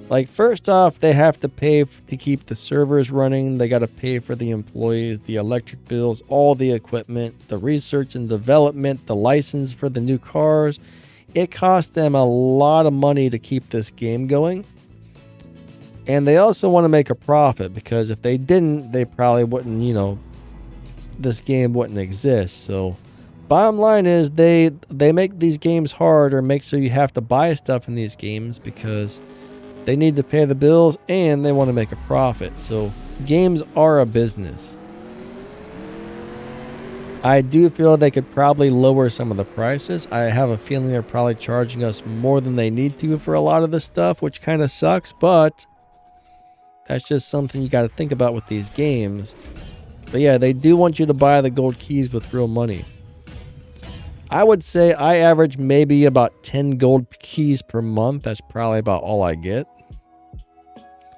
Like, first off, they have to pay to keep the servers running. They got to pay for the employees, the electric bills, all the equipment, the research and development, the license for the new cars. It costs them a lot of money to keep this game going. And they also want to make a profit, because if they didn't, they probably wouldn't, this game wouldn't exist. So bottom line is they make these games hard, or make so you have to buy stuff in these games, because they need to pay the bills and they want to make a profit. So games are a business. I do feel they could probably lower some of the prices. I have a feeling they're probably charging us more than they need to for a lot of this stuff, which kind of sucks, but that's just something you got to think about with these games. But yeah, they do want you to buy the gold keys with real money. I would say I average maybe about 10 gold keys per month. That's probably about all I get.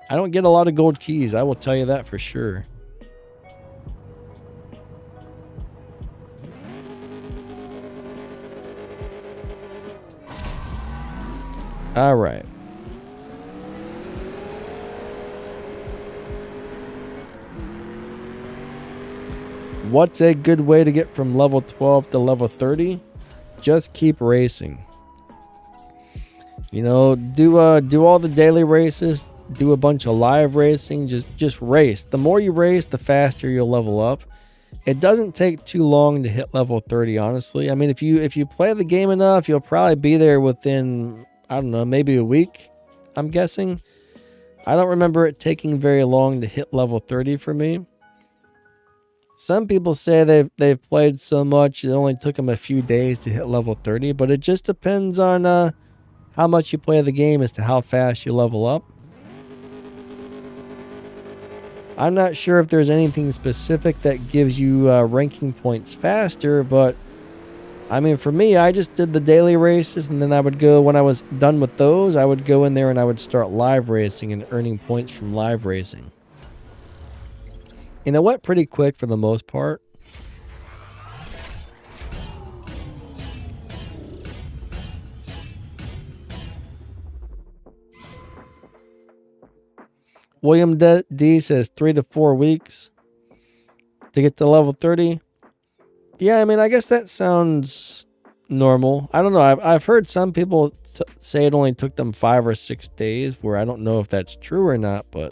I don't get a lot of gold keys, I will tell you that for sure. All right. What's a good way to get from level 12 to level 30? Just keep racing. Do all the daily races, do a bunch of live racing, just race. The more you race, the faster you'll level up. It doesn't take too long to hit level 30, honestly. I mean, if you play the game enough, you'll probably be there within, I don't know, maybe a week, I'm guessing. I don't remember it taking very long to hit level 30 for me. Some people say they've played so much it only took them a few days to hit level 30, but it just depends on how much you play the game as to how fast you level up. I'm not sure if there's anything specific that gives you ranking points faster, but I mean, for me, I just did the daily races, and then I would go, when I was done with those, I would go in there and I would start live racing and earning points from live racing. And it went pretty quick for the most part. William D says 3 to 4 weeks to get to level 30. Yeah, I mean, I guess that sounds normal. I don't know. I've heard some people say it only took them 5 or 6 days, where I don't know if that's true or not, but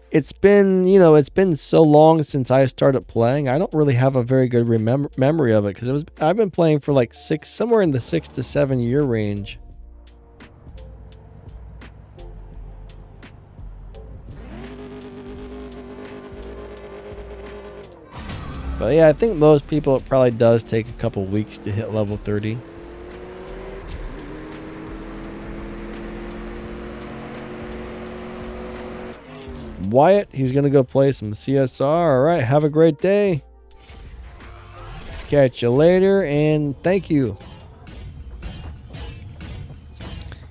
it's been so long since I started playing. I don't really have a very good memory of it, because I've been playing for like somewhere in the 6 to 7 year range. But yeah, I think most people, it probably does take a couple weeks to hit level 30. Wyatt, he's going to go play some CSR. All right, have a great day. Catch you later, and thank you.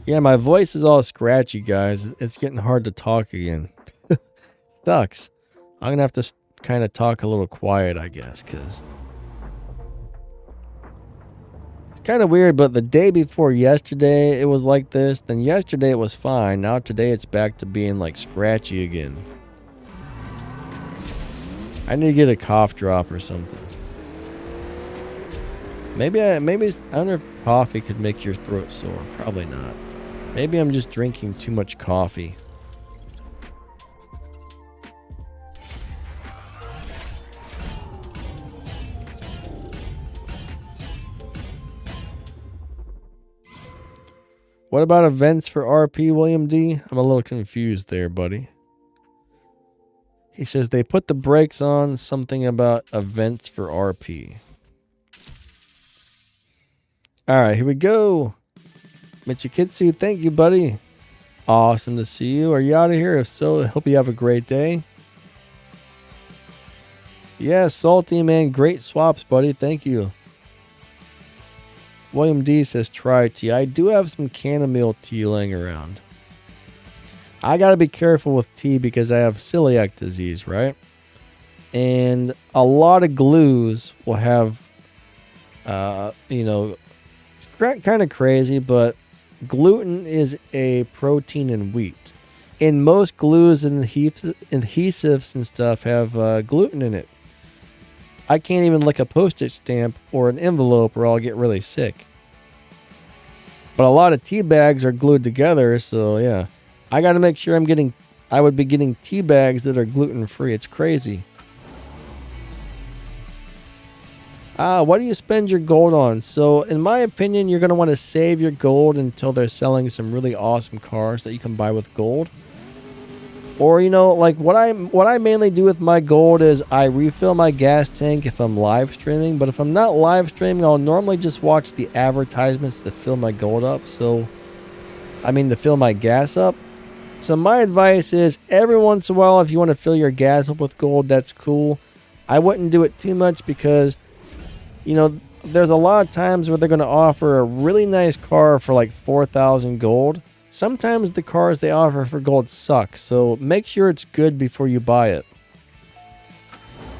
Yeah, my voice is all scratchy, guys. It's getting hard to talk again. Sucks. I'm going to have to kind of talk a little quiet, I guess, because it's kind of weird. But the day before yesterday, it was like this. Then yesterday it was fine. Now today it's back to being like scratchy again. I need to get a cough drop or something. Maybe I don't know if coffee could make your throat sore. Probably not. Maybe I'm just drinking too much coffee. What about events for RP, William D? I'm a little confused there, buddy. He says they put the brakes on, something about events for RP. All right, here we go. Michikitsu, thank you, buddy. Awesome to see you. Are you out of here? If so, I hope you have a great day. Yeah, Salty, man. Great swaps, buddy. Thank you. William D says, try tea. I do have some chamomile tea laying around. I got to be careful with tea because I have celiac disease, right? And a lot of glues will have, it's kind of crazy, but gluten is a protein in wheat. And most glues and adhesives and stuff have gluten in it. I can't even lick a postage stamp or an envelope or I'll get really sick. But a lot of tea bags are glued together, so yeah. I got to make sure I would be getting tea bags that are gluten free. It's crazy. What do you spend your gold on? So in my opinion, you're going to want to save your gold until they're selling some really awesome cars that you can buy with gold. Or, like what I mainly do with my gold is I refill my gas tank if I'm live streaming. But if I'm not live streaming, I'll normally just watch the advertisements to fill my gold up. To fill my gas up. So my advice is every once in a while, if you want to fill your gas up with gold, that's cool. I wouldn't do it too much because, there's a lot of times where they're going to offer a really nice car for like 4,000 gold. Sometimes the cars they offer for gold suck, so make sure it's good before you buy it.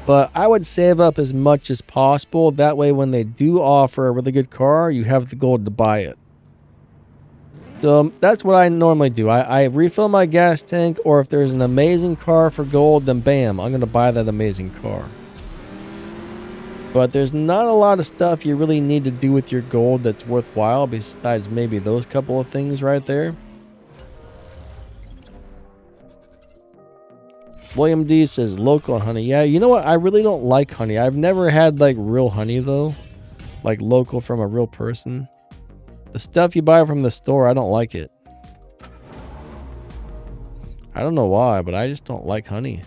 But I would save up as much as possible. That way when they do offer a really good car, you have the gold to buy it. So that's what I normally do. I refill my gas tank, or if there's an amazing car for gold, then bam, I'm going to buy that amazing car. But there's not a lot of stuff you really need to do with your gold that's worthwhile besides maybe those couple of things right there. William D says local honey. Yeah, you know what? I really don't like honey. I've never had like real honey though. Like local from a real person. The stuff you buy from the store, I don't like it. I don't know why, but I just don't like honey.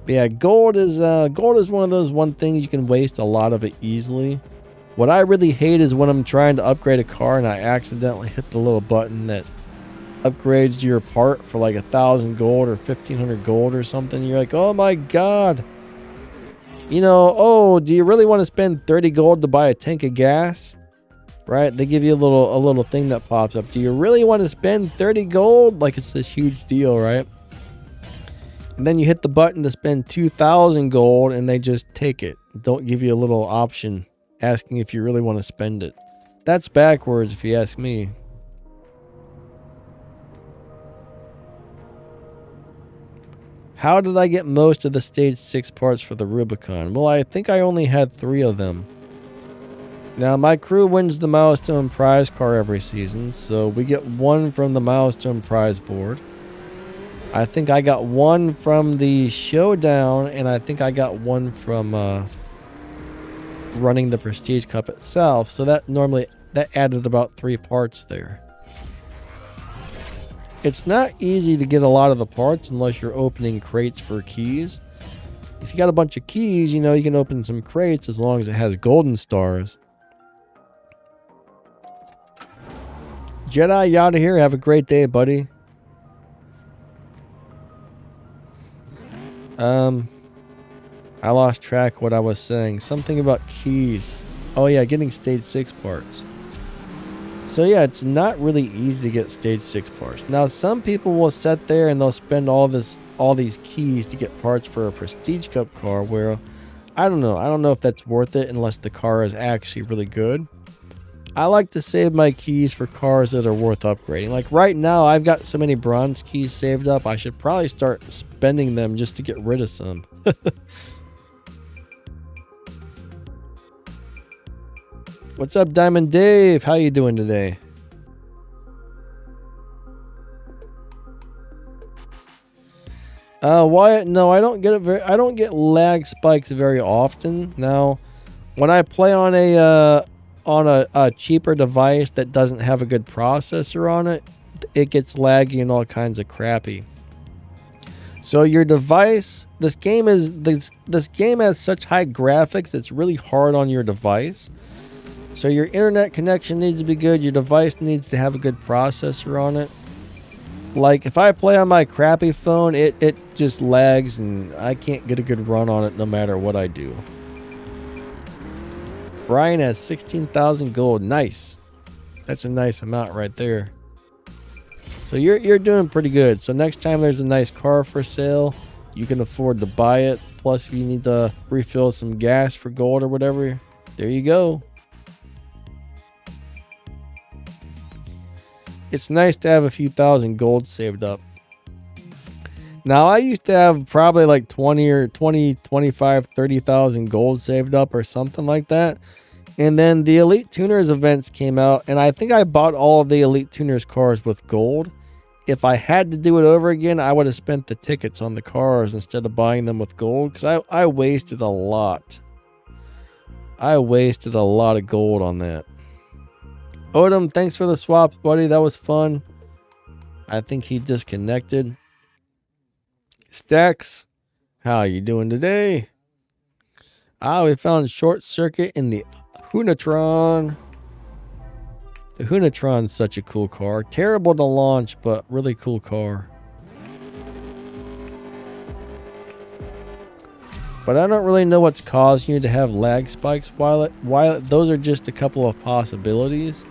But yeah, gold is one of those things you can waste a lot of it easily. What I really hate is when I'm trying to upgrade a car and I accidentally hit the little button that upgrades your part for like 1,000 gold or 1,500 gold or something. You're like, oh my god. Do you really want to spend 30 gold to buy a tank of gas? Right? They give you a little thing that pops up. Do you really want to spend 30 gold? Like it's this huge deal, right? And then you hit the button to spend 2,000 gold and they just take it. Don't give you a little option asking if you really want to spend it. That's backwards if you ask me. How did I get most of the stage 6 parts for the Rubicon? Well, I think I only had 3 of them. Now, my crew wins the milestone prize car every season, so we get 1 from the milestone prize board. I think I got 1 from the Showdown, and I think I got 1 from running the Prestige Cup itself. So that added about 3 parts there. It's not easy to get a lot of the parts unless you're opening crates for keys. If you got a bunch of keys, you can open some crates as long as it has golden stars. Jedi, you out of here. Have a great day, buddy. I lost track of what I was saying. Something about keys. Oh yeah, getting stage 6 parts. So yeah, it's not really easy to get stage 6 parts. Now some people will sit there and they'll spend all these keys to get parts for a Prestige Cup car where I don't know if that's worth it unless the car is actually really good. I like to save my keys for cars that are worth upgrading. Like right now, I've got so many bronze keys saved up, I should probably start spending them just to get rid of some. What's up, Diamond Dave? How you doing today? Wyatt, no, I don't get lag spikes very often. Now, when I play on a cheaper device that doesn't have a good processor on it, it gets laggy and all kinds of crappy. So your device, this game has such high graphics, it's really hard on your device. So your internet connection needs to be good. Your device needs to have a good processor on it. Like if I play on my crappy phone, it just lags and I can't get a good run on it no matter what I do. Brian has 16,000 gold. Nice. That's a nice amount right there. So you're doing pretty good. So next time there's a nice car for sale, you can afford to buy it. Plus if you need to refill some gas for gold or whatever, there you go. It's nice to have a few thousand gold saved up. Now, I used to have probably like 25, 30,000 gold saved up or something like that. And then the Elite Tuners events came out, and I think I bought all of the Elite Tuners cars with gold. If I had to do it over again, I would have spent the tickets on the cars instead of buying them with gold, because I wasted a lot. I wasted a lot of gold on that. Odom, thanks for the swaps, buddy. That was fun. I think he disconnected. Stacks, how you doing today? We found short circuit in the Hoonicorn. The Hoonicorn's such a cool car. Terrible to launch, but really cool car. But I don't really know what's causing you to have lag spikes while those are just a couple of possibilities.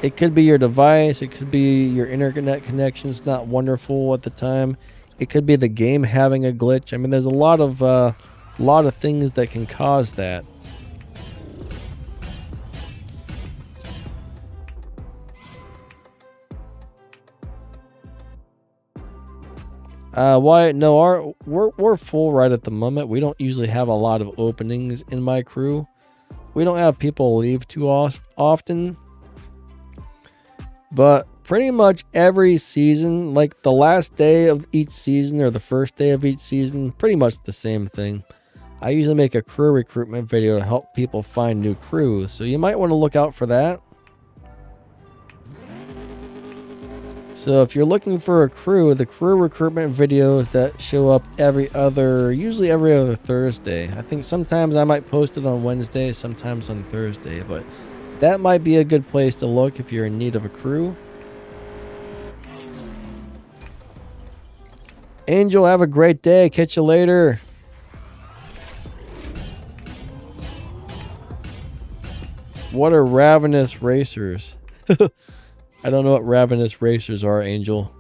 It could be your device. It could be your internet connection's not wonderful at the time. It could be the game having a glitch. I mean, there's a lot of things that can cause that. Wyatt, no, we're full right at the moment. We don't usually have a lot of openings in my crew. We don't have people leave too often. But pretty much every season, like the last day of each season or the first day of each season, pretty much the same thing. I usually make a crew recruitment video to help people find new crews, so you might want to look out for that. So if you're looking for a crew, the crew recruitment videos that show up usually every other Thursday. I think sometimes I might post it on Wednesday, sometimes on Thursday, but that might be a good place to look if you're in need of a crew. Angel, have a great day. Catch you later. What are ravenous racers? I don't know what ravenous racers are, Angel.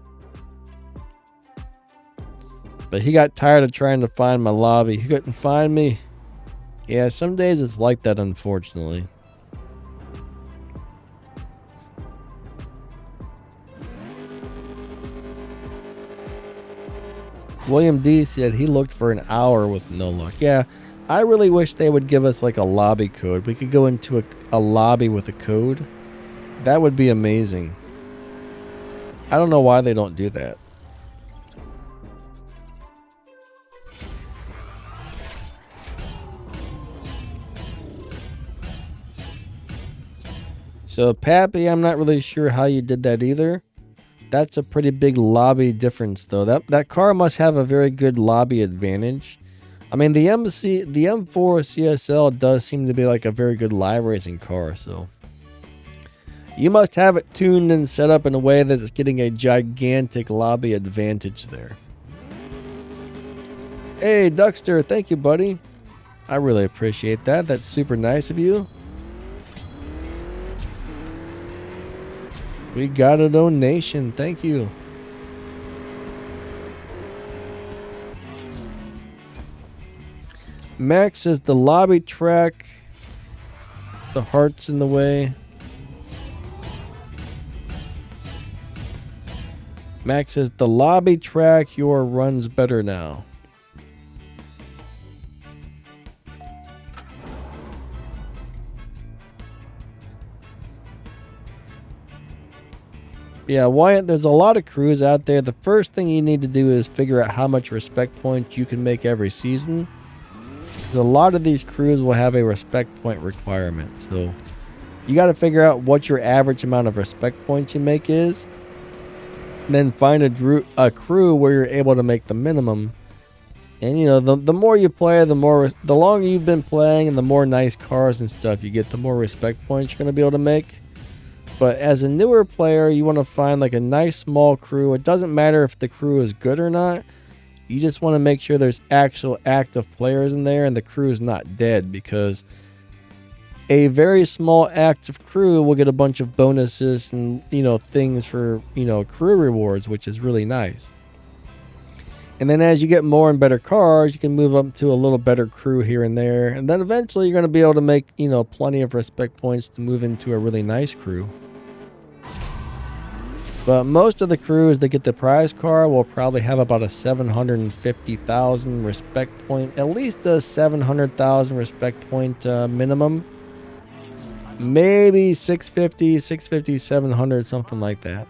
But he got tired of trying to find my lobby. He couldn't find me. Yeah, some days it's like that, unfortunately. William D said he looked for an hour with no luck. Yeah, I really wish they would give us like a lobby code. We could go into a lobby with a code. That would be amazing. I don't know why they don't do that. So, Pappy, I'm not really sure how you did that either. That's a pretty big lobby difference, though. That car must have a very good lobby advantage. I mean, the M4 CSL does seem to be like a very good live racing car, so you must have it tuned and set up in a way that it's getting a gigantic lobby advantage there. Hey, Duckster, thank you, buddy. I really appreciate that. That's super nice of you. We got a donation. Thank you. Max says the lobby track. The heart's in the way. Max says the lobby track, your runs better now. Yeah, Wyatt, there's a lot of crews out there. The first thing you need to do is figure out how much respect points you can make every season. A lot of these crews will have a respect point requirement. So you got to figure out what your average amount of respect points you make is. And then find a crew where you're able to make the minimum. And you know, the more you play, the longer you've been playing, and the more nice cars and stuff you get, the more respect points you're gonna be able to make. But as a newer player, you want to find like a nice small crew. It doesn't matter if the crew is good or not. You just want to make sure there's actual active players in there and the crew is not dead, because a very small active crew will get a bunch of bonuses and, you know, things for, you know, crew rewards, which is really nice. And then as you get more and better cars, you can move up to a little better crew here and there. And then eventually you're going to be able to make, you know, plenty of respect points to move into a really nice crew. But most of the crews that get the prize car will probably have about a 750,000 respect point, at least a 700,000 respect point minimum. Maybe 650, 700, something like that.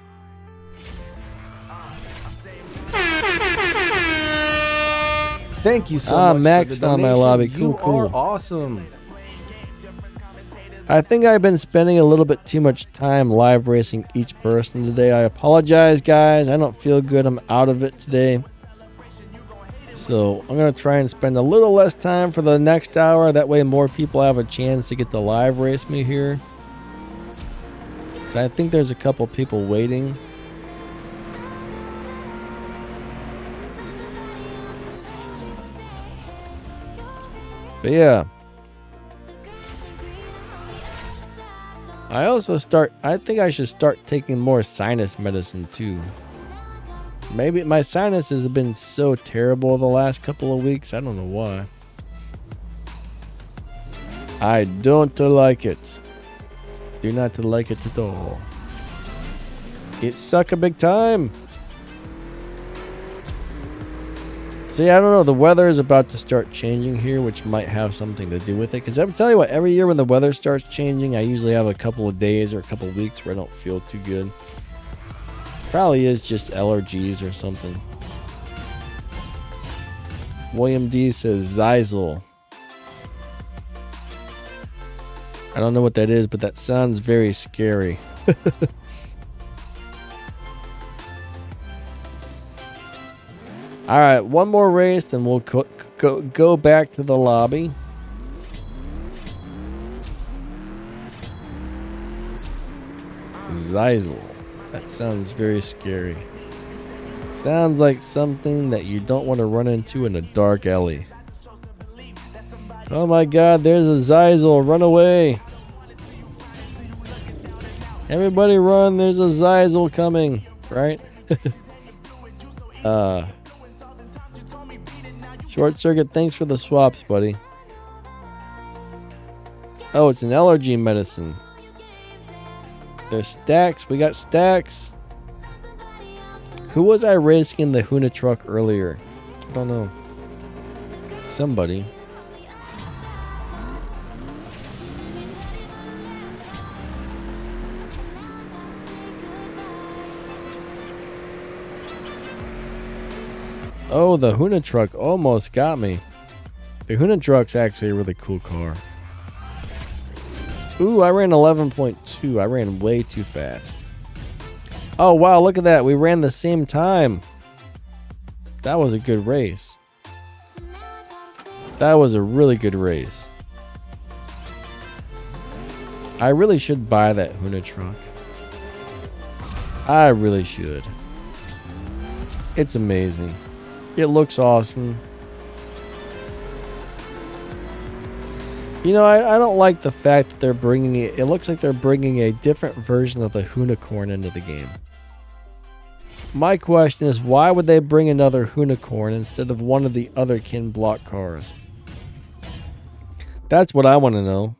Thank you so much. Max for the found my donation. lobby. You Cool. are awesome. I think I've been spending a little bit too much time live racing each person today. I apologize, guys. I don't feel good. I'm out of it today. So I'm going to try and spend a little less time for the next hour. That way more people have a chance to get to live race me here. So I think there's a couple people waiting. But yeah. I think I should start taking more sinus medicine too. Maybe my sinuses have been so terrible the last couple of weeks. I don't know why. I don't like it. Do not like it at all. It suck a big time. So yeah, I don't know. The weather is about to start changing here, which might have something to do with it. Because I'm telling you what, every year when the weather starts changing, I usually have a couple of days or a couple of weeks where I don't feel too good. Probably is just allergies or something. William D says Zyzel. I don't know what that is, but that sounds very scary. All right, one more race, then we'll go back to the lobby. Zyzel. That sounds very scary. Sounds like something that you don't want to run into in a dark alley. Oh my god, there's a Zyzel. Run away. Everybody run, there's a Zyzel coming, right? Short Circuit, thanks for the swaps, buddy. Oh, it's an allergy medicine. There's stacks. We got stacks. Who was I racing in the Hoona truck earlier? I don't know. Somebody. Oh, the Hoona truck almost got me. The Hoona truck's actually a really cool car. Ooh, I ran 11.2. I ran way too fast. Oh, wow, look at that. We ran the same time. That was a good race. That was a really good race. I really should buy that Hoona truck. I really should. It's amazing. It looks awesome. You know, I don't like the fact that they're bringing it. It looks like they're bringing a different version of the Hoonicorn into the game. My question is, why would they bring another Hoonicorn instead of one of the other Kin Block cars? That's what I want to know.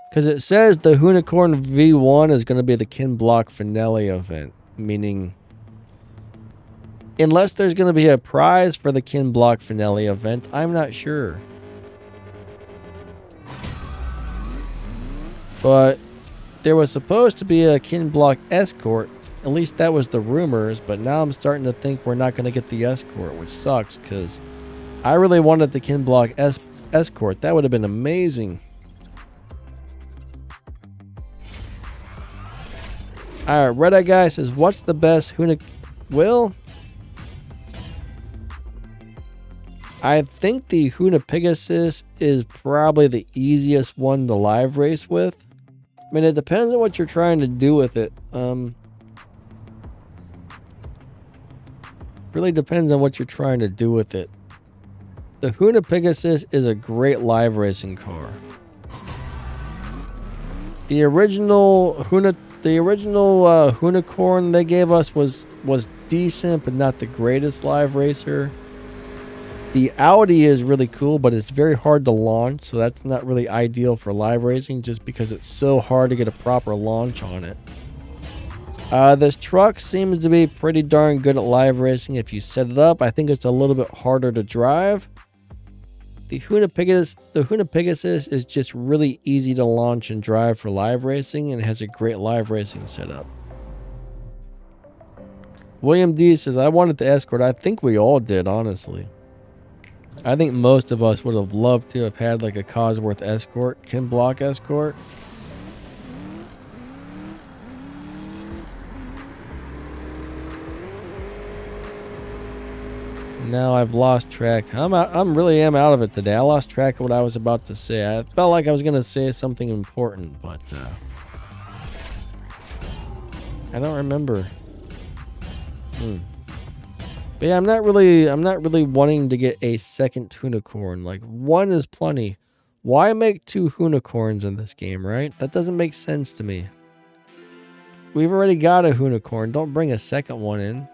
Because it says the Hoonicorn V1 is going to be the Kin Block finale event. Meaning, unless there's going to be a prize for the Kin Block finale event, I'm not sure. But there was supposed to be a Kin Block escort. At least that was the rumors. But now I'm starting to think we're not going to get the escort, which sucks because I really wanted the Kin Block escort. That would have been amazing. Alright, Red Eye Guy says, what's the best Hoonic... Well, I think the Hoonicorn is probably the easiest one to live race with. I mean, it depends on what you're trying to do with it. Really depends on what you're trying to do with it. The Hoonicorn is a great live racing car. The original Hoonicorn they gave us was decent, but not the greatest live racer. The Audi is really cool, but it's very hard to launch, so that's not really ideal for live racing just because it's so hard to get a proper launch on it. This truck seems to be pretty darn good at live racing if you set it up. I think it's a little bit harder to drive. The Hoonicorn is just really easy to launch and drive for live racing and has a great live racing setup. William D says, I wanted the Escort. I think we all did, honestly. I think most of us would have loved to have had like a Cosworth Escort, Ken Block Escort. Now I've lost track. I'm really out of it today. I lost track of what I was about to say. I felt like I was going to say something important, but I don't remember. But yeah, I'm not really wanting to get a second Hoonicorn. Like, one is plenty. Why make 2 Hoonicorns in this game, right? That doesn't make sense to me. We've already got a Hoonicorn. Don't bring a second one in.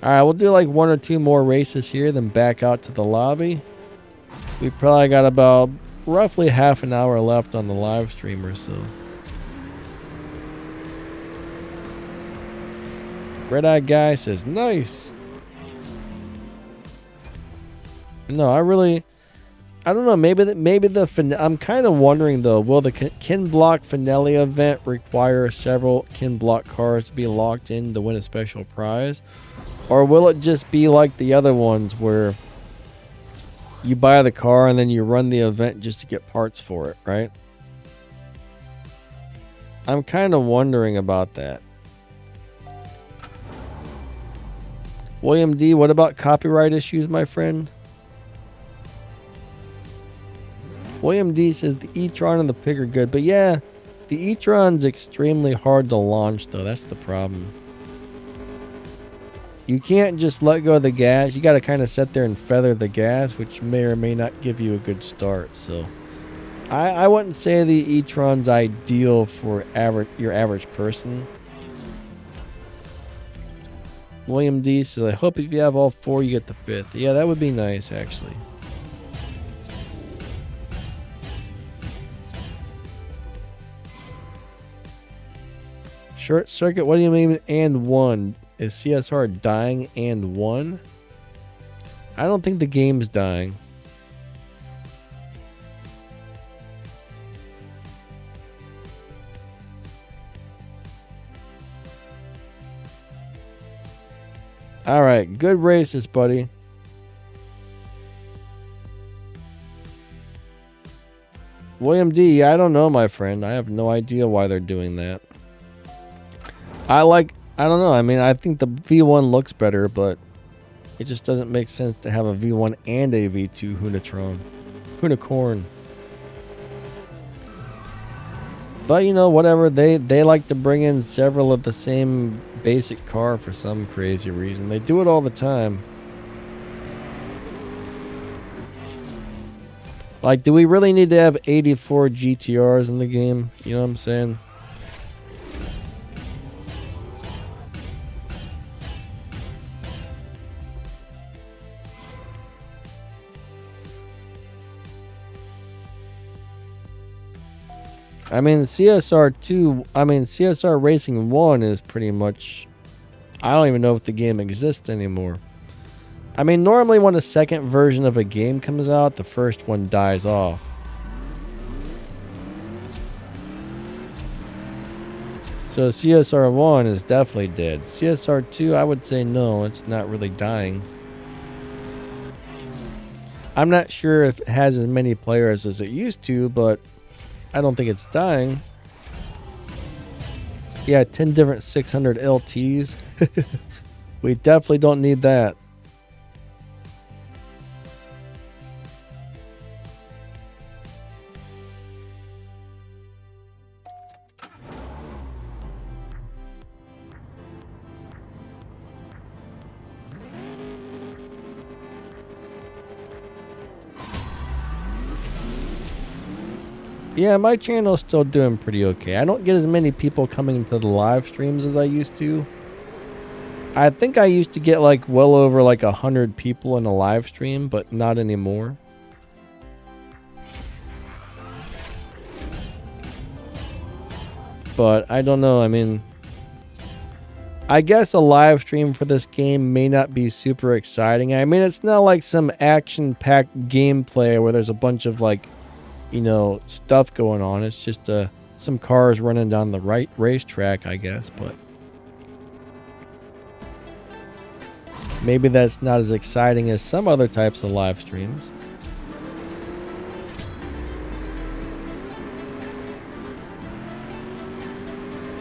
Alright, we'll do like 1 or 2 more races here, then back out to the lobby. We probably got about roughly half an hour left on the live stream or so. Red Eye Guy says, nice. No, I don't know. I'm kind of wondering though, will the Ken Block Finale event require several Ken Block cars to be locked in to win a special prize? Or will it just be like the other ones where you buy the car and then you run the event just to get parts for it, right? I'm kind of wondering about that. William D, what about copyright issues, my friend? William D says the e-tron and the pig are good, but yeah, the e-tron's extremely hard to launch though. That's the problem. You can't just let go of the gas. You got to kind of sit there and feather the gas, which may or may not give you a good start. So I wouldn't say the e-tron's ideal for your average person. William D says, I hope if you have all 4, you get the 5th. Yeah, that would be nice, actually. Short circuit, what do you mean and 1? Is CSR dying and 1? I don't think the game's dying. All right, good races, buddy. William D, I don't know, my friend. I have no idea why they're doing that. I don't know. I mean, I think the V1 looks better, but it just doesn't make sense to have a V1 and a V2 Hoonicorn. But, you know, whatever. They like to bring in several of the same basic car for some crazy reason. They do it all the time. Like, do we really need to have 84 GTRs in the game? You know what I'm saying? I mean, CSR Racing 1 is pretty much... I don't even know if the game exists anymore. I mean, normally when a second version of a game comes out, the first one dies off. So CSR 1 is definitely dead. CSR 2, I would say no, it's not really dying. I'm not sure if it has as many players as it used to, but I don't think it's dying. Yeah, 10 different 600 LTs. We definitely don't need that. Yeah, my channel's still doing pretty okay. I don't get as many people coming to the live streams as I used to. I think I used to get like well over like 100 people in a live stream, but not anymore. But I don't know. I mean, I guess a live stream for this game may not be super exciting. I mean, it's not like some action-packed gameplay where there's a bunch of like, you know, stuff going on. It's just some cars running down the right racetrack, I guess. But maybe that's not as exciting as some other types of live streams.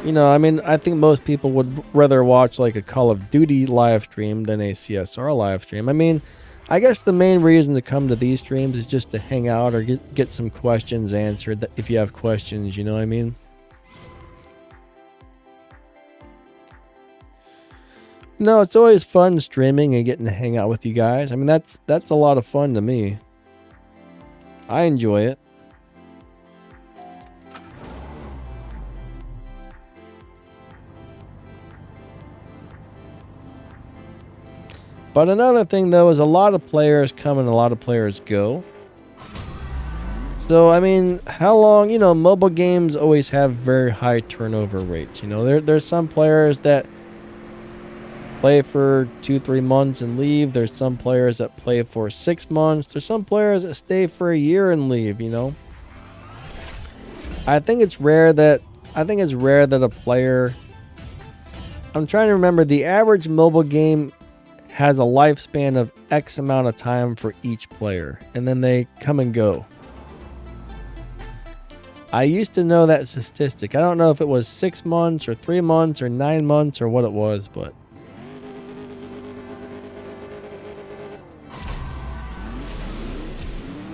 You know, I mean, I think most people would rather watch like a Call of Duty live stream than a CSR live stream. I mean, I guess the main reason to come to these streams is just to hang out or get some questions answered if you have questions, you know what I mean? No, it's always fun streaming and getting to hang out with you guys. I mean, that's a lot of fun to me. I enjoy it. But another thing, though, is a lot of players come and a lot of players go. So, I mean, how long, you know, mobile games always have very high turnover rates. You know, there's some players that play for 2-3 months and leave. There's some players that play for 6 months. There's some players that stay for a year and leave, you know. I think it's rare that a player... I'm trying to remember, the average mobile game has a lifespan of X amount of time for each player, and then they come and go. I used to know that statistic. I don't know if it was 6 months or 3 months or 9 months or what it was, but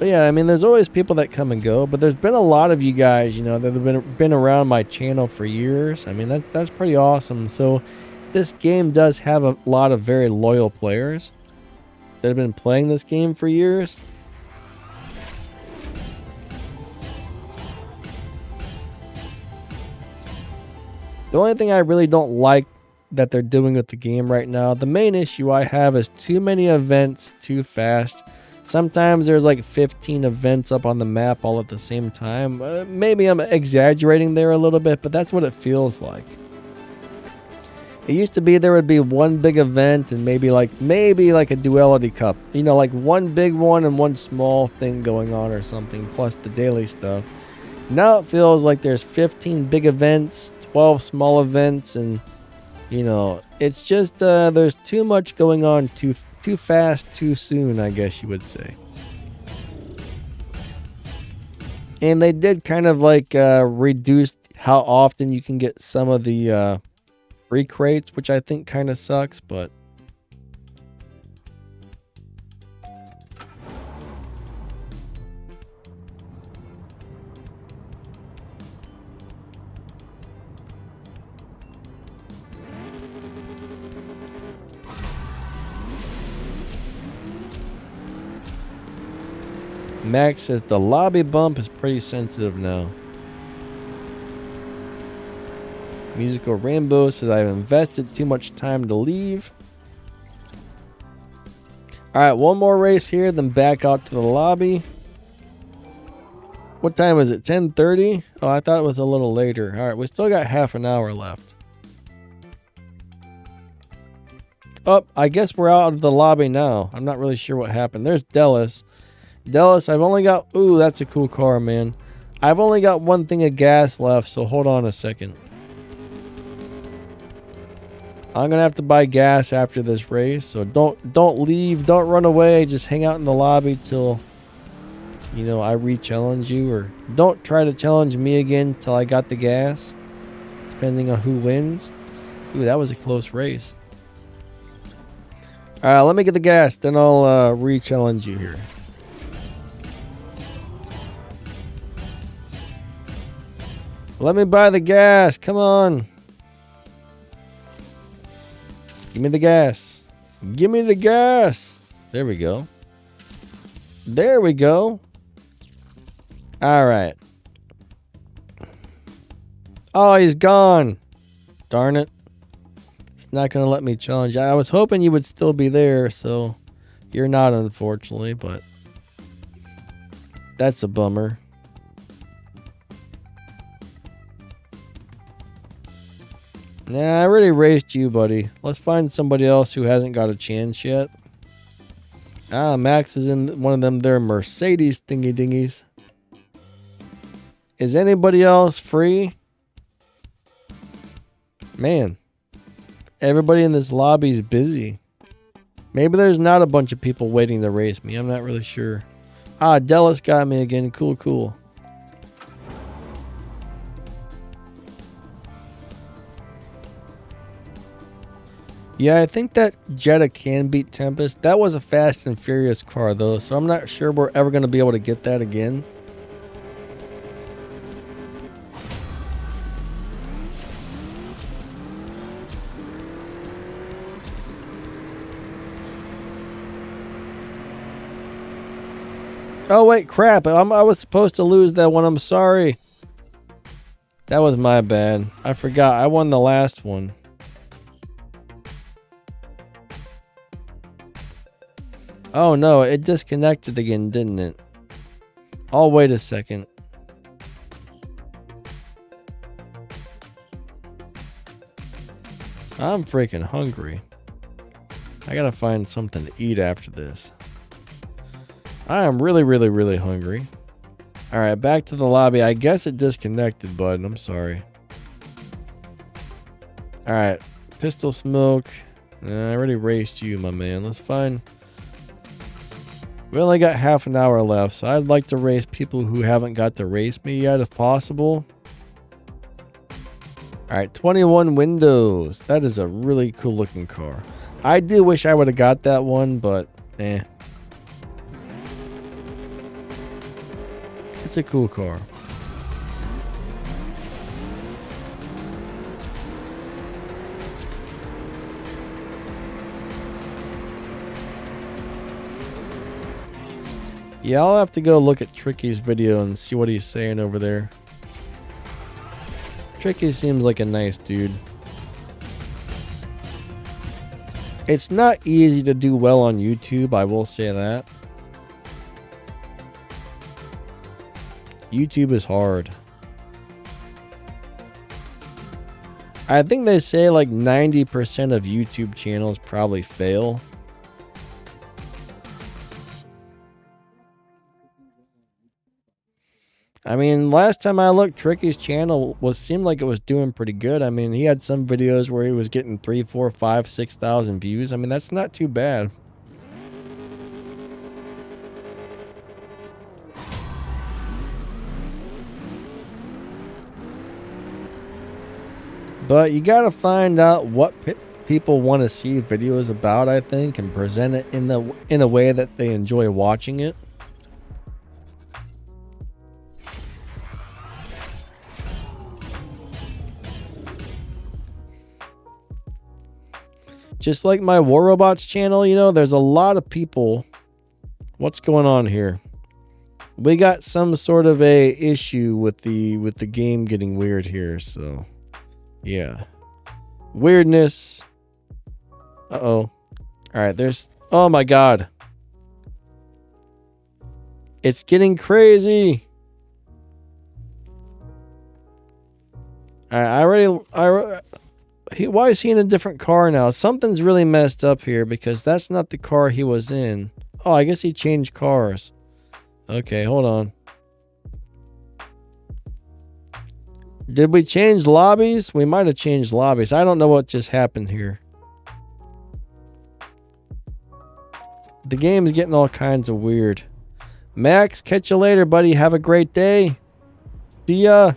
yeah, I mean, there's always people that come and go, but there's been a lot of you guys, you know, that have been around my channel for years. I mean, that's pretty awesome. So this game does have a lot of very loyal players that have been playing this game for years. The only thing I really don't like that they're doing with the game right now, the main issue I have is too many events too fast. Sometimes there's like 15 events up on the map all at the same time. Maybe I'm exaggerating there a little bit, but that's what it feels like. It used to be there would be one big event and maybe like a duality cup. You know, like one big one and one small thing going on or something, plus the daily stuff. Now it feels like there's 15 big events, 12 small events, and you know, it's just there's too much going on too fast, too soon, I guess you would say. And they did kind of like reduce how often you can get some of the free crates, which I think kind of sucks, but Max says the lobby bump is pretty sensitive now. Musical Rainbow says I've invested too much time to leave. Alright, one more race here, then back out to the lobby. What time is it? 10:30? Oh, I thought it was a little later. Alright, we still got half an hour left. Oh, I guess we're out of the lobby now. I'm not really sure what happened. There's Dallas. Dallas, I've only got... Ooh, that's a cool car, man. I've only got one thing of gas left, so hold on a second. I'm going to have to buy gas after this race, so don't leave, don't run away. Just hang out in the lobby till, you know, I re-challenge you, or don't try to challenge me again till I got the gas, depending on who wins. Ooh, that was a close race. All right, let me get the gas, then I'll re-challenge you here. Let me buy the gas. Come on. Give me the gas. Give me the gas. There we go. There we go. All right. Oh, he's gone. Darn it. It's not going to let me challenge. I was hoping you would still be there, so you're not, unfortunately, but that's a bummer. Nah, I already raced you, buddy. Let's find somebody else who hasn't got a chance yet. Ah, Max is in one of them there Mercedes thingy dingies. Is anybody else free? Man, everybody in this lobby is busy. Maybe there's not a bunch of people waiting to race me. I'm not really sure. Ah, Dallas got me again. Cool, cool. Yeah, I think that Jetta can beat Tempest. That was a Fast and Furious car, though, so I'm not sure we're ever going to be able to get that again. Oh, wait, crap. I was supposed to lose that one. I'm sorry. That was my bad. I forgot. I won the last one. Oh no, it disconnected again, didn't it? I'll wait a second. I'm freaking hungry. I gotta find something to eat after this. I am really, really, really hungry. Alright, back to the lobby. I guess it disconnected, bud. I'm sorry. Alright, Pistol Smoke. I already raced you, my man. Let's find... We only got half an hour left, so I'd like to race people who haven't got to race me yet, if possible. Alright, 21 windows. That is a really cool looking car. I do wish I would have got that one, but eh. It's a cool car. Yeah, I'll have to go look at Tricky's video and see what he's saying over there. Tricky seems like a nice dude. It's not easy to do well on YouTube, I will say that. YouTube is hard. I think they say like 90% of YouTube channels probably fail. I mean, last time I looked, Tricky's channel seemed like it was doing pretty good. I mean, he had some videos where he was getting 3, 4, 5, 6,000 views. I mean, that's not too bad. But you gotta find out what people want to see videos about, I think, and present it in a way that they enjoy watching it. Just like my War Robots channel, you know, there's a lot of people. What's going on here? We got some sort of a issue with the game getting weird here, so yeah. Weirdness. Uh-oh. Alright, there's... Oh my god. It's getting crazy. Why is he in a different car now? Something's really messed up here because that's not the car he was in. Oh, I guess he changed cars. Okay, hold on. Did we change lobbies? We might have changed lobbies. I don't know what just happened here. The game is getting all kinds of weird. Max, catch you later, buddy. Have a great day. See ya.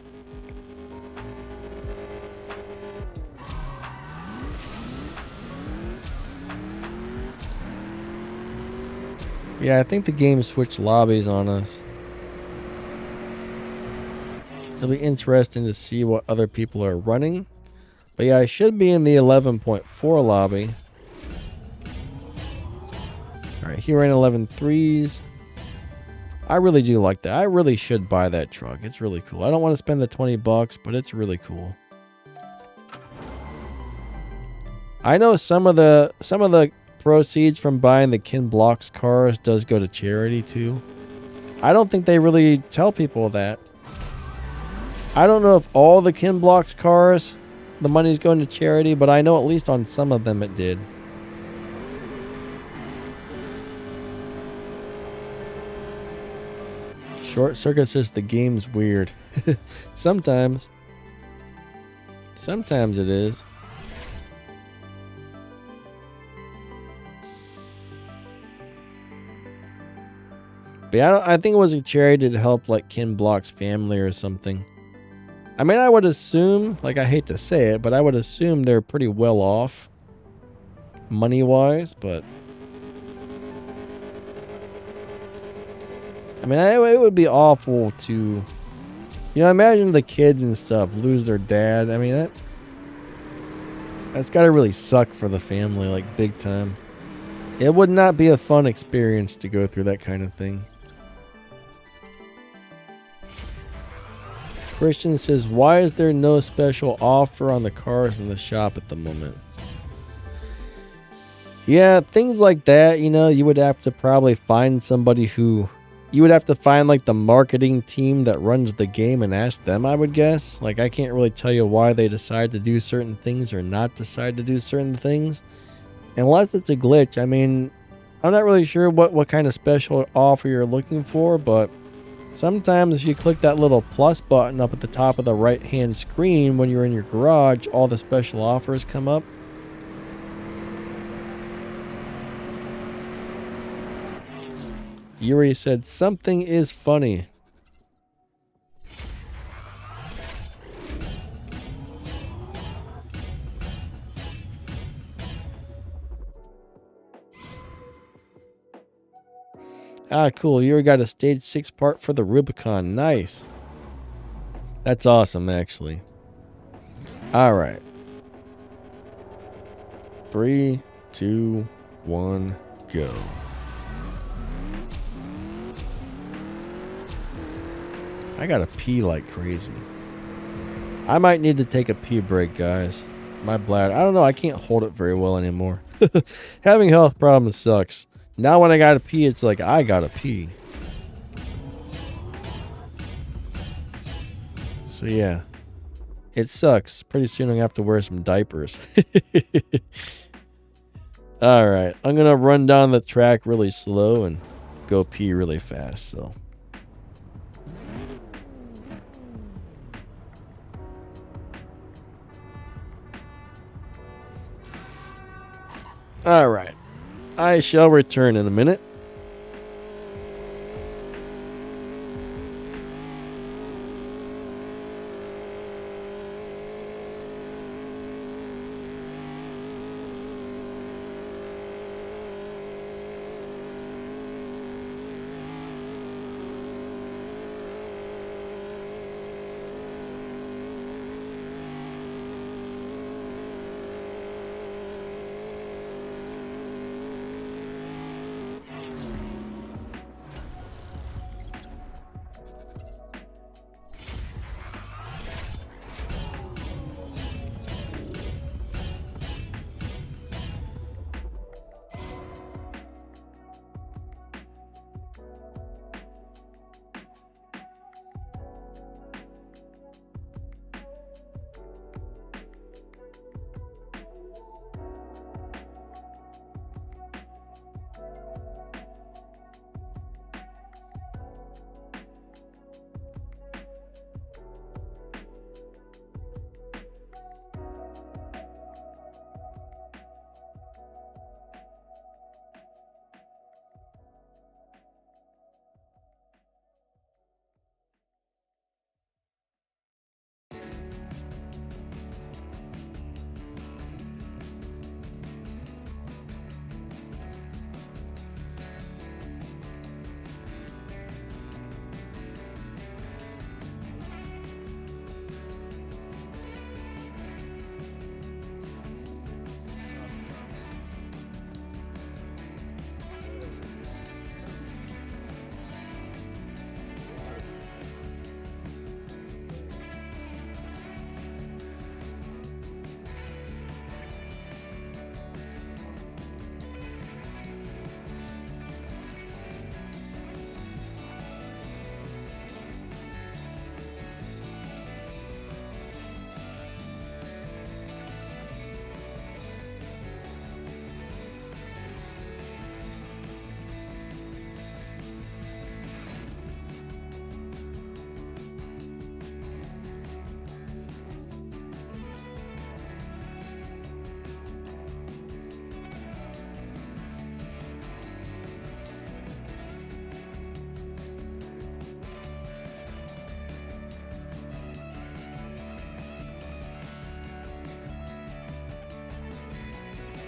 Yeah, I think the game switched lobbies on us. It'll be interesting to see what other people are running. But yeah, I should be in the 11.4 lobby. Alright, here in 11.3s. I really do like that. I really should buy that truck. It's really cool. I don't want to spend the 20 bucks, but it's really cool. I know some of the proceeds from buying the Ken Block's cars does go to charity too. I don't think they really tell people that. I don't know if all the Ken Block's cars the money's going to charity, but I know at least on some of them it did. Short Circuit says the game's weird. Sometimes. Sometimes it is. But yeah, I think it was a charity to help like Ken Block's family or something. I mean, I would assume, like I hate to say it, but I would assume they're pretty well off money-wise, but I mean, it would be awful to, imagine the kids and stuff lose their dad. I mean, that's got to really suck for the family, like big time. It would not be a fun experience to go through that kind of thing. Christian says, why is there no special offer on the cars in the shop at the moment? Yeah, things like that, you would have to probably find somebody who... You would have to find like the marketing team that runs the game and ask them, I would guess. Like, I can't really tell you why they decide to do certain things or not decide to do certain things. Unless it's a glitch. I mean, I'm not really sure what kind of special offer you're looking for, but sometimes if you click that little plus button up at the top of the right-hand screen when you're in your garage, all the special offers come up. Yuri said, something is funny. Ah, cool. Yuri got a stage 6 part for the Rubicon. Nice. That's awesome, actually. All right. 3, 2, 1, go. I gotta pee like crazy. I might need to take a pee break, guys. My bladder. I don't know. I can't hold it very well anymore. Having health problems sucks. Now when I gotta pee, it's like I gotta pee. So yeah. It sucks. Pretty soon I'm gonna have to wear some diapers. Alright. I'm gonna run down the track really slow and go pee really fast, so. Alright. I shall return in a minute.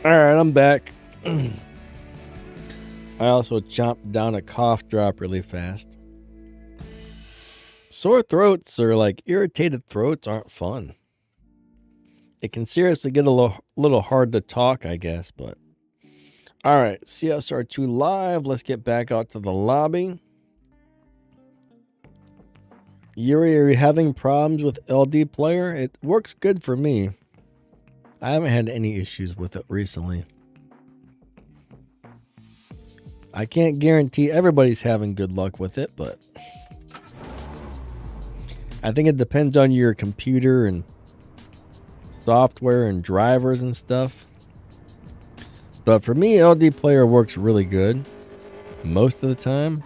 All right, I'm back. I also chomped down a cough drop really fast. Sore throats or like irritated throats aren't fun. It can seriously get a little hard to talk, I guess, but. All right, CSR2 live. Let's get back out to the lobby. Yuri, are you having problems with LD player? It works good for me. I haven't had any issues with it recently. I can't guarantee everybody's having good luck with it, but I think it depends on your computer and software and drivers and stuff. But for me, LD player works really good most of the time.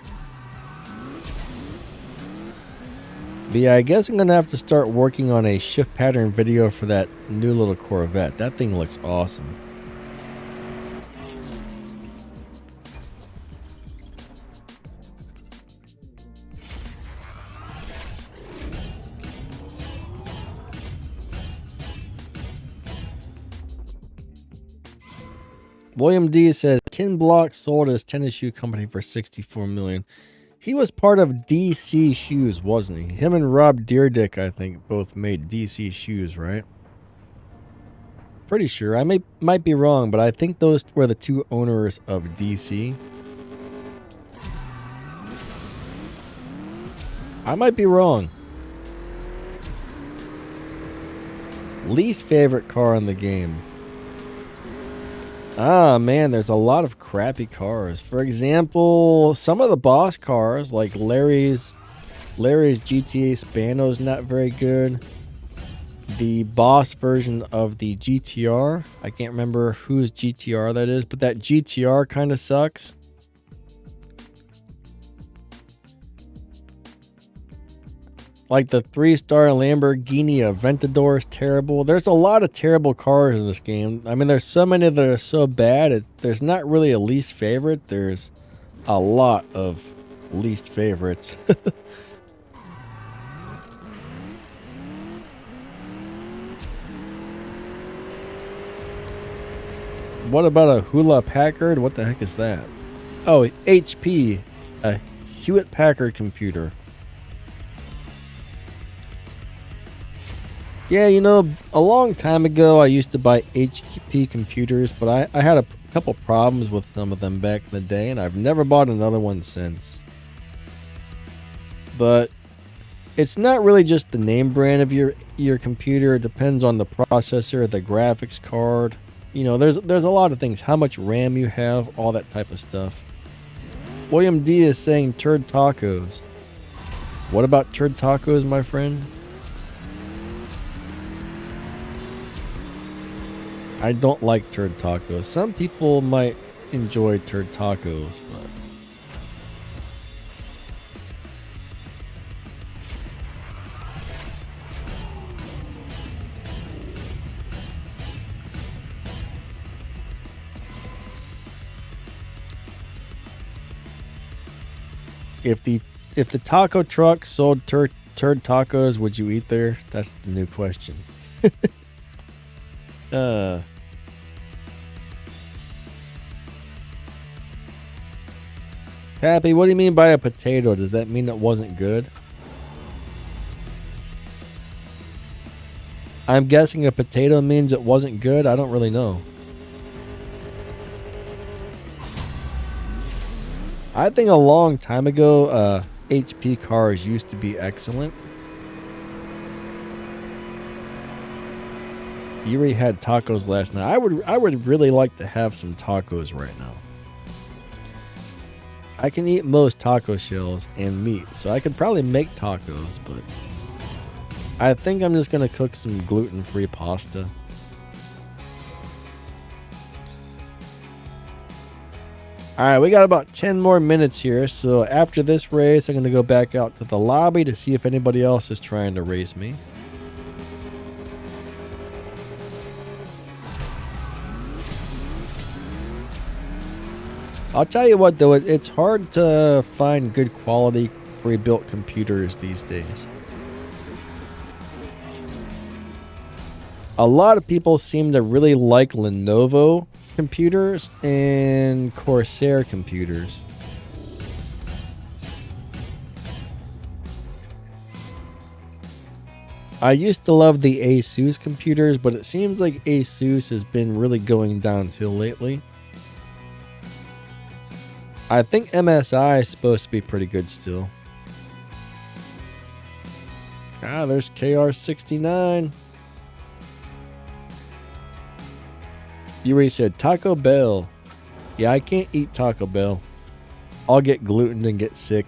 But yeah, I guess I'm going to have to start working on a shift pattern video for that new little Corvette. That thing looks awesome. William D says Ken Block sold his tennis shoe company for $64 million. He was part of DC Shoes, wasn't he? Him and Rob Deerdick, I think, both made DC Shoes, right? Pretty sure. I might be wrong, but I think those were the two owners of DC. I might be wrong. Least favorite car in the game. Ah, man, there's a lot of crappy cars. For example, some of the boss cars, like Larry's GTA Spano's not very good. The boss version of the GTR, I can't remember whose GTR that is, but that GTR kind of sucks. Like the 3-star Lamborghini Aventador is terrible. There's a lot of terrible cars in this game. I mean, there's so many that are so bad. There's not really a least favorite. There's a lot of least favorites. What about a Hula Packard? What the heck is that? Oh, HP, a Hewlett Packard computer. Yeah, you know, a long time ago I used to buy HP computers, but I had a couple problems with some of them back in the day, and I've never bought another one since. But it's not really just the name brand of your computer. It depends on the processor, the graphics card. You know, there's a lot of things. How much RAM you have, all that type of stuff. William D is saying turd tacos. What about turd tacos, my friend? I don't like turd tacos. Some people might enjoy turd tacos, but if the taco truck sold turd tacos, would you eat there? That's the new question. Happy, what do you mean by a potato? Does that mean it wasn't good? I'm guessing a potato means it wasn't good. I don't really know. I think a long time ago, HP cars used to be excellent. Yuri had tacos last night. I would really like to have some tacos right now. I can eat most taco shells and meat, so I could probably make tacos, but I think I'm just going to cook some gluten-free pasta. Alright, we got about 10 more minutes here, so after this race, I'm going to go back out to the lobby to see if anybody else is trying to race me. I'll tell you what though, it's hard to find good quality pre-built computers these days. A lot of people seem to really like Lenovo computers and Corsair computers. I used to love the Asus computers, but it seems like Asus has been really going downhill lately. I think MSI is supposed to be pretty good still. Ah, there's KR69. You already said Taco Bell. Yeah, I can't eat Taco Bell. I'll get gluten and get sick.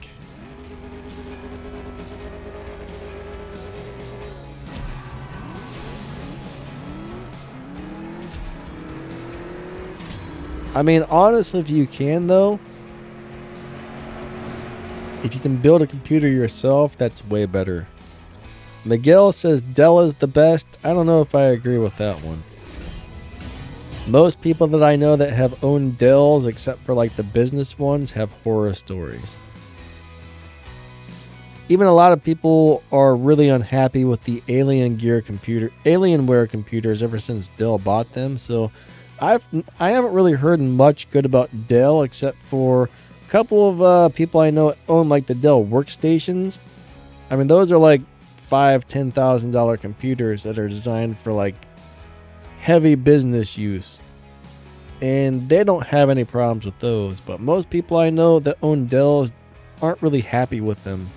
I mean, honestly, if you can, though, if you can build a computer yourself, that's way better. Miguel says Dell is the best. I don't know if I agree with that one. Most people that I know that have owned Dells, except for like the business ones, have horror stories. Even a lot of people are really unhappy with the Alienware computers ever since Dell bought them. So I haven't really heard much good about Dell, except for a couple of people I know own like the Dell workstations. I mean, those are like $5,000-$10,000 computers that are designed for like heavy business use, and they don't have any problems with those. But most people I know that own Dells aren't really happy with them.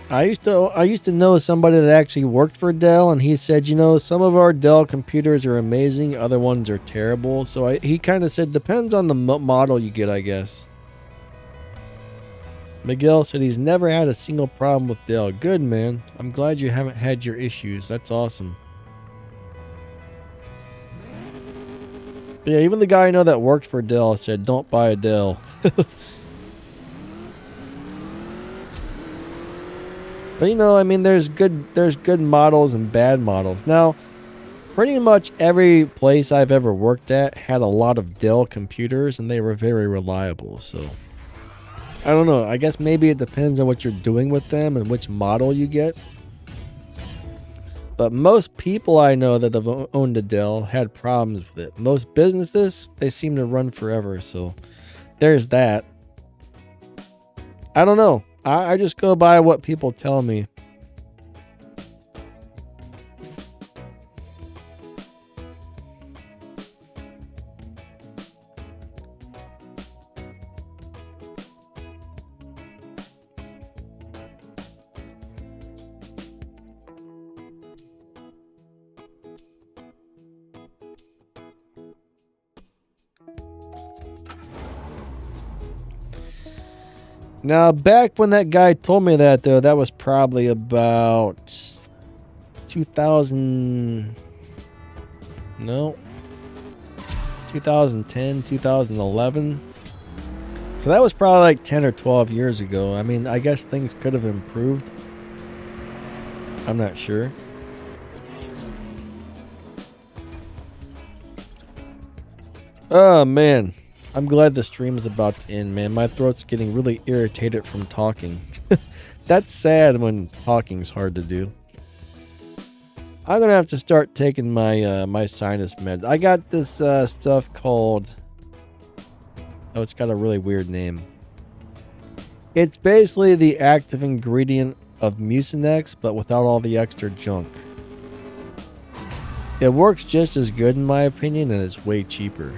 I used to know somebody that actually worked for Dell, and he said, you know, some of our Dell computers are amazing, other ones are terrible. So he kind of said, depends on the model you get, I guess. Miguel said he's never had a single problem with Dell. Good, man. I'm glad you haven't had your issues. That's awesome. But yeah, even the guy I know that worked for Dell said, don't buy a Dell. But you know, I mean, there's good models and bad models. Now, pretty much every place I've ever worked at had a lot of Dell computers, and they were very reliable. So I don't know. I guess maybe it depends on what you're doing with them and which model you get. But most people I know that have owned a Dell had problems with it. Most businesses, they seem to run forever. So there's that. I don't know. I just go by what people tell me. Now, back when that guy told me that, though, that was probably about 2010, 2011. So that was probably like 10 or 12 years ago. I mean, I guess things could have improved. I'm not sure. Oh, man. I'm glad the stream is about to end, man. My throat's getting really irritated from talking. That's sad when talking's hard to do. I'm going to have to start taking my my sinus meds. I got this stuff called... Oh, it's got a really weird name. It's basically the active ingredient of Mucinex, but without all the extra junk. It works just as good in my opinion, and it's way cheaper.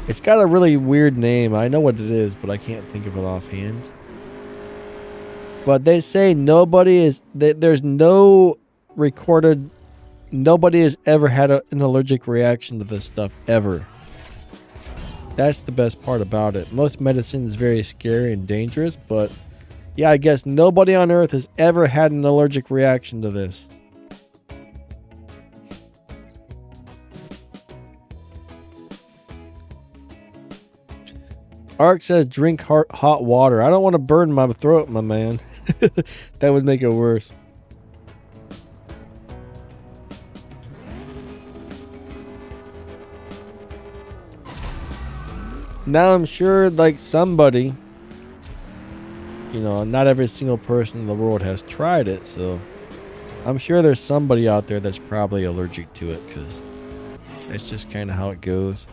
It's got a really weird name. I know what it is, but I can't think of it offhand. But they say there's no recorded, nobody has ever had an allergic reaction to this stuff, ever. That's the best part about it. Most medicine is very scary and dangerous, but yeah, I guess nobody on earth has ever had an allergic reaction to this. Ark says drink hot water. I don't want to burn my throat, my man. That would make it worse. Now I'm sure like somebody, you know, not every single person in the world has tried it, so I'm sure there's somebody out there that's probably allergic to it, because that's just kind of how it goes.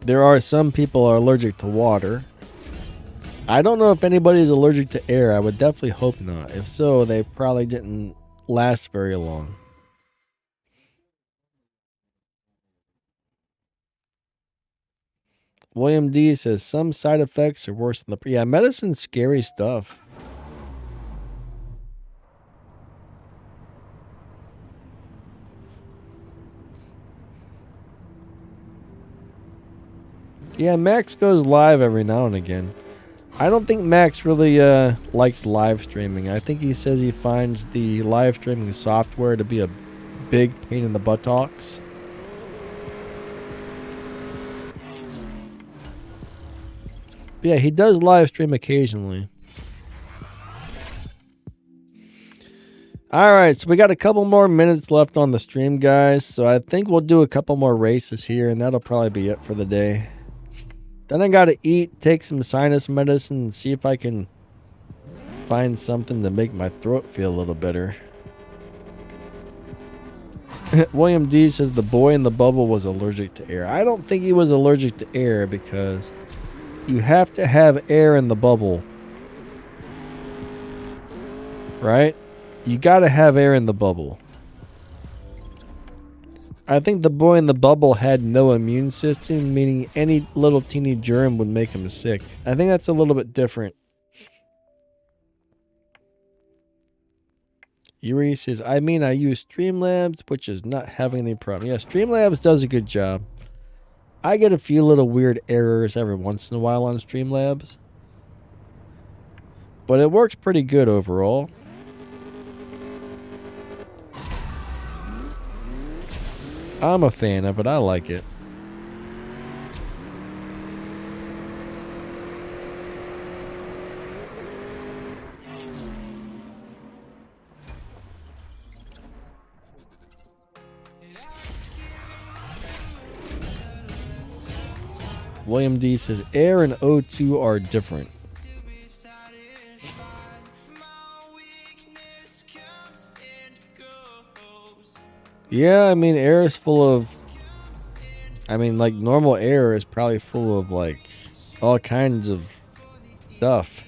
There are some people are allergic to water. I don't know if anybody's allergic to air. I would definitely hope not. If so, they probably didn't last very long. William D says some side effects are worse than the... Yeah, medicine's scary stuff. Yeah, Max goes live every now and again. I don't think Max really likes live streaming. I think he says he finds the live streaming software to be a big pain in the buttocks. But yeah, he does live stream occasionally. Alright, so we got a couple more minutes left on the stream, guys. So I think we'll do a couple more races here, and that'll probably be it for the day. Then I gotta eat, take some sinus medicine, and see if I can find something to make my throat feel a little better. William D says the boy in the bubble was allergic to air. I don't think he was allergic to air, because you have to have air in the bubble. Right? You gotta have air in the bubble. I think the boy in the bubble had no immune system, meaning any little teeny germ would make him sick. I think that's a little bit different. Yuri says, I use Streamlabs, which is not having any problem. Yeah, Streamlabs does a good job. I get a few little weird errors every once in a while on Streamlabs, but it works pretty good overall. I'm a fan of it. I like it. William D says air and O2 are different. Yeah, I mean, air is full of... like, normal air is probably full of, like, all kinds of stuff.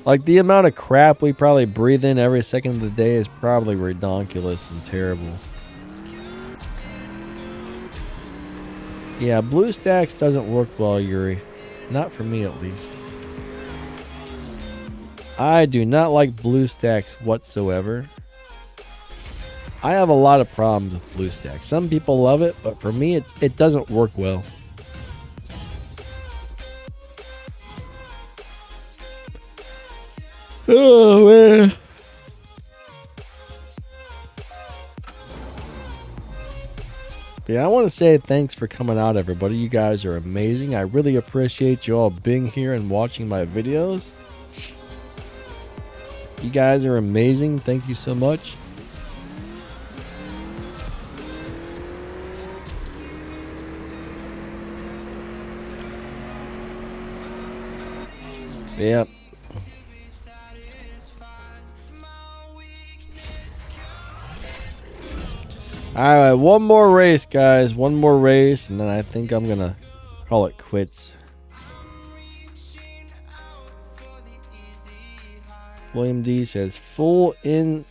Like, the amount of crap we probably breathe in every second of the day is probably redonkulous and terrible. Yeah, BlueStacks doesn't work well, Yuri. Not for me, at least. I do not like BlueStacks whatsoever. I have a lot of problems with BlueStacks. Some people love it, but for me, it doesn't work well. Oh, man. Yeah, I want to say thanks for coming out, everybody. You guys are amazing. I really appreciate you all being here and watching my videos. You guys are amazing. Thank you so much. Yep. Alright, one more race, guys. One more race, and then I think I'm going to call it quits. William D says full in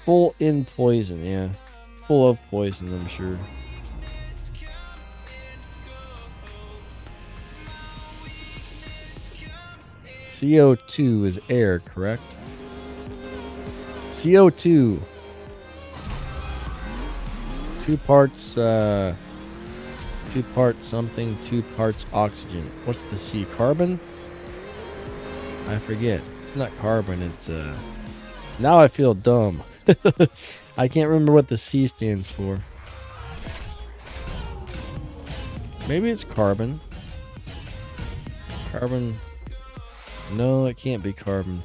poison. Yeah, full of poison, I'm sure. CO2 is air, correct? CO2. 2 parts, 2 parts something, 2 parts oxygen. What's the C? Carbon? I forget. It's not carbon, it's, now I feel dumb. I can't remember what the C stands for. Maybe it's carbon. Carbon. No, it can't be carbon.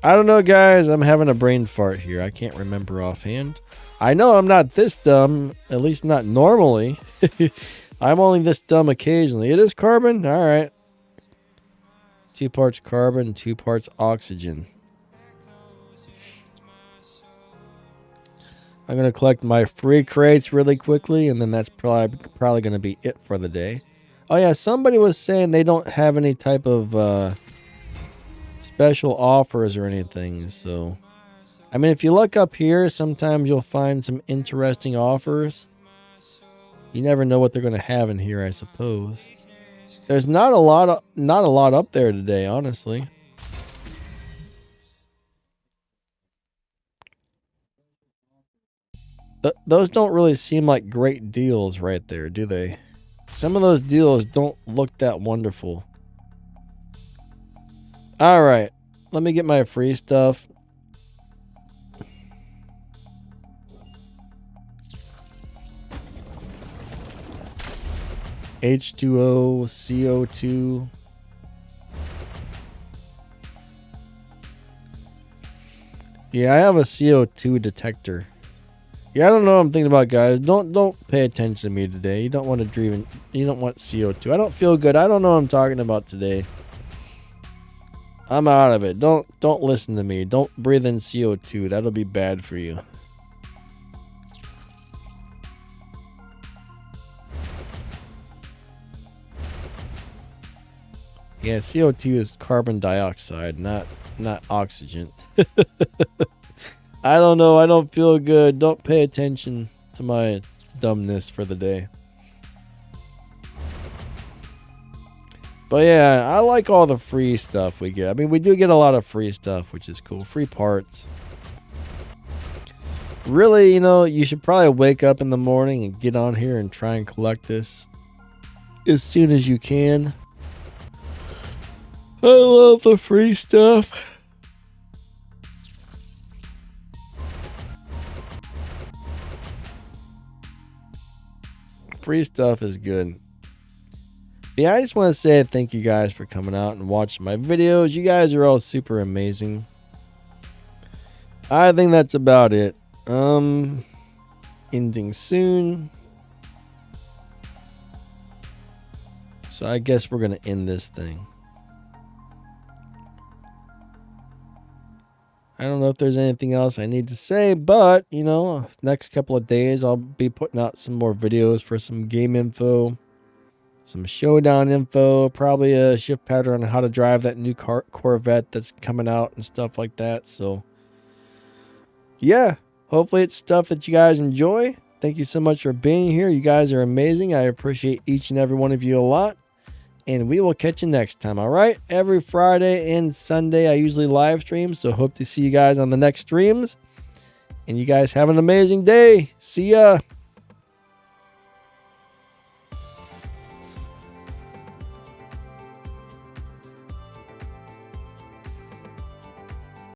I don't know, guys. I'm having a brain fart here. I can't remember offhand. I know I'm not this dumb, at least not normally. I'm only this dumb occasionally. It is carbon? All right. 2 parts carbon, 2 parts oxygen. I'm going to collect my free crates really quickly, and then that's probably going to be it for the day. Oh, yeah, somebody was saying they don't have any type of special offers or anything. So, I mean, if you look up here, sometimes you'll find some interesting offers. You never know what they're going to have in here, I suppose. There's not a lot up there today, honestly. Those don't really seem like great deals right there, do they? Some of those deals don't look that wonderful. All right, let me get my free stuff. H2O, CO2. Yeah, I have a CO2 detector. Yeah, I don't know what I'm thinking about, guys. Don't pay attention to me today. You don't want CO2. I don't feel good. I don't know what I'm talking about today. I'm out of it. Don't listen to me. Don't breathe in CO2. That'll be bad for you. Yeah, CO2 is carbon dioxide, not oxygen. I don't know. I don't feel good. Don't pay attention to my dumbness for the day. But yeah, I like all the free stuff we get. I mean, we do get a lot of free stuff, which is cool. Free parts. Really, you should probably wake up in the morning and get on here and try and collect this as soon as you can. I love the free stuff. Free stuff is good. Yeah, I just want to say thank you guys for coming out and watching my videos. You guys are all super amazing. I think that's about it. Ending soon. So I guess we're going to end this thing. I don't know if there's anything else I need to say, but, next couple of days I'll be putting out some more videos for some game info, some Showdown info, probably a shift pattern on how to drive that new Corvette that's coming out and stuff like that. So, yeah, hopefully it's stuff that you guys enjoy. Thank you so much for being here. You guys are amazing. I appreciate each and every one of you a lot. And we will catch you next time, all right? Every Friday and Sunday, I usually live stream. So hope to see you guys on the next streams. And you guys have an amazing day. See ya.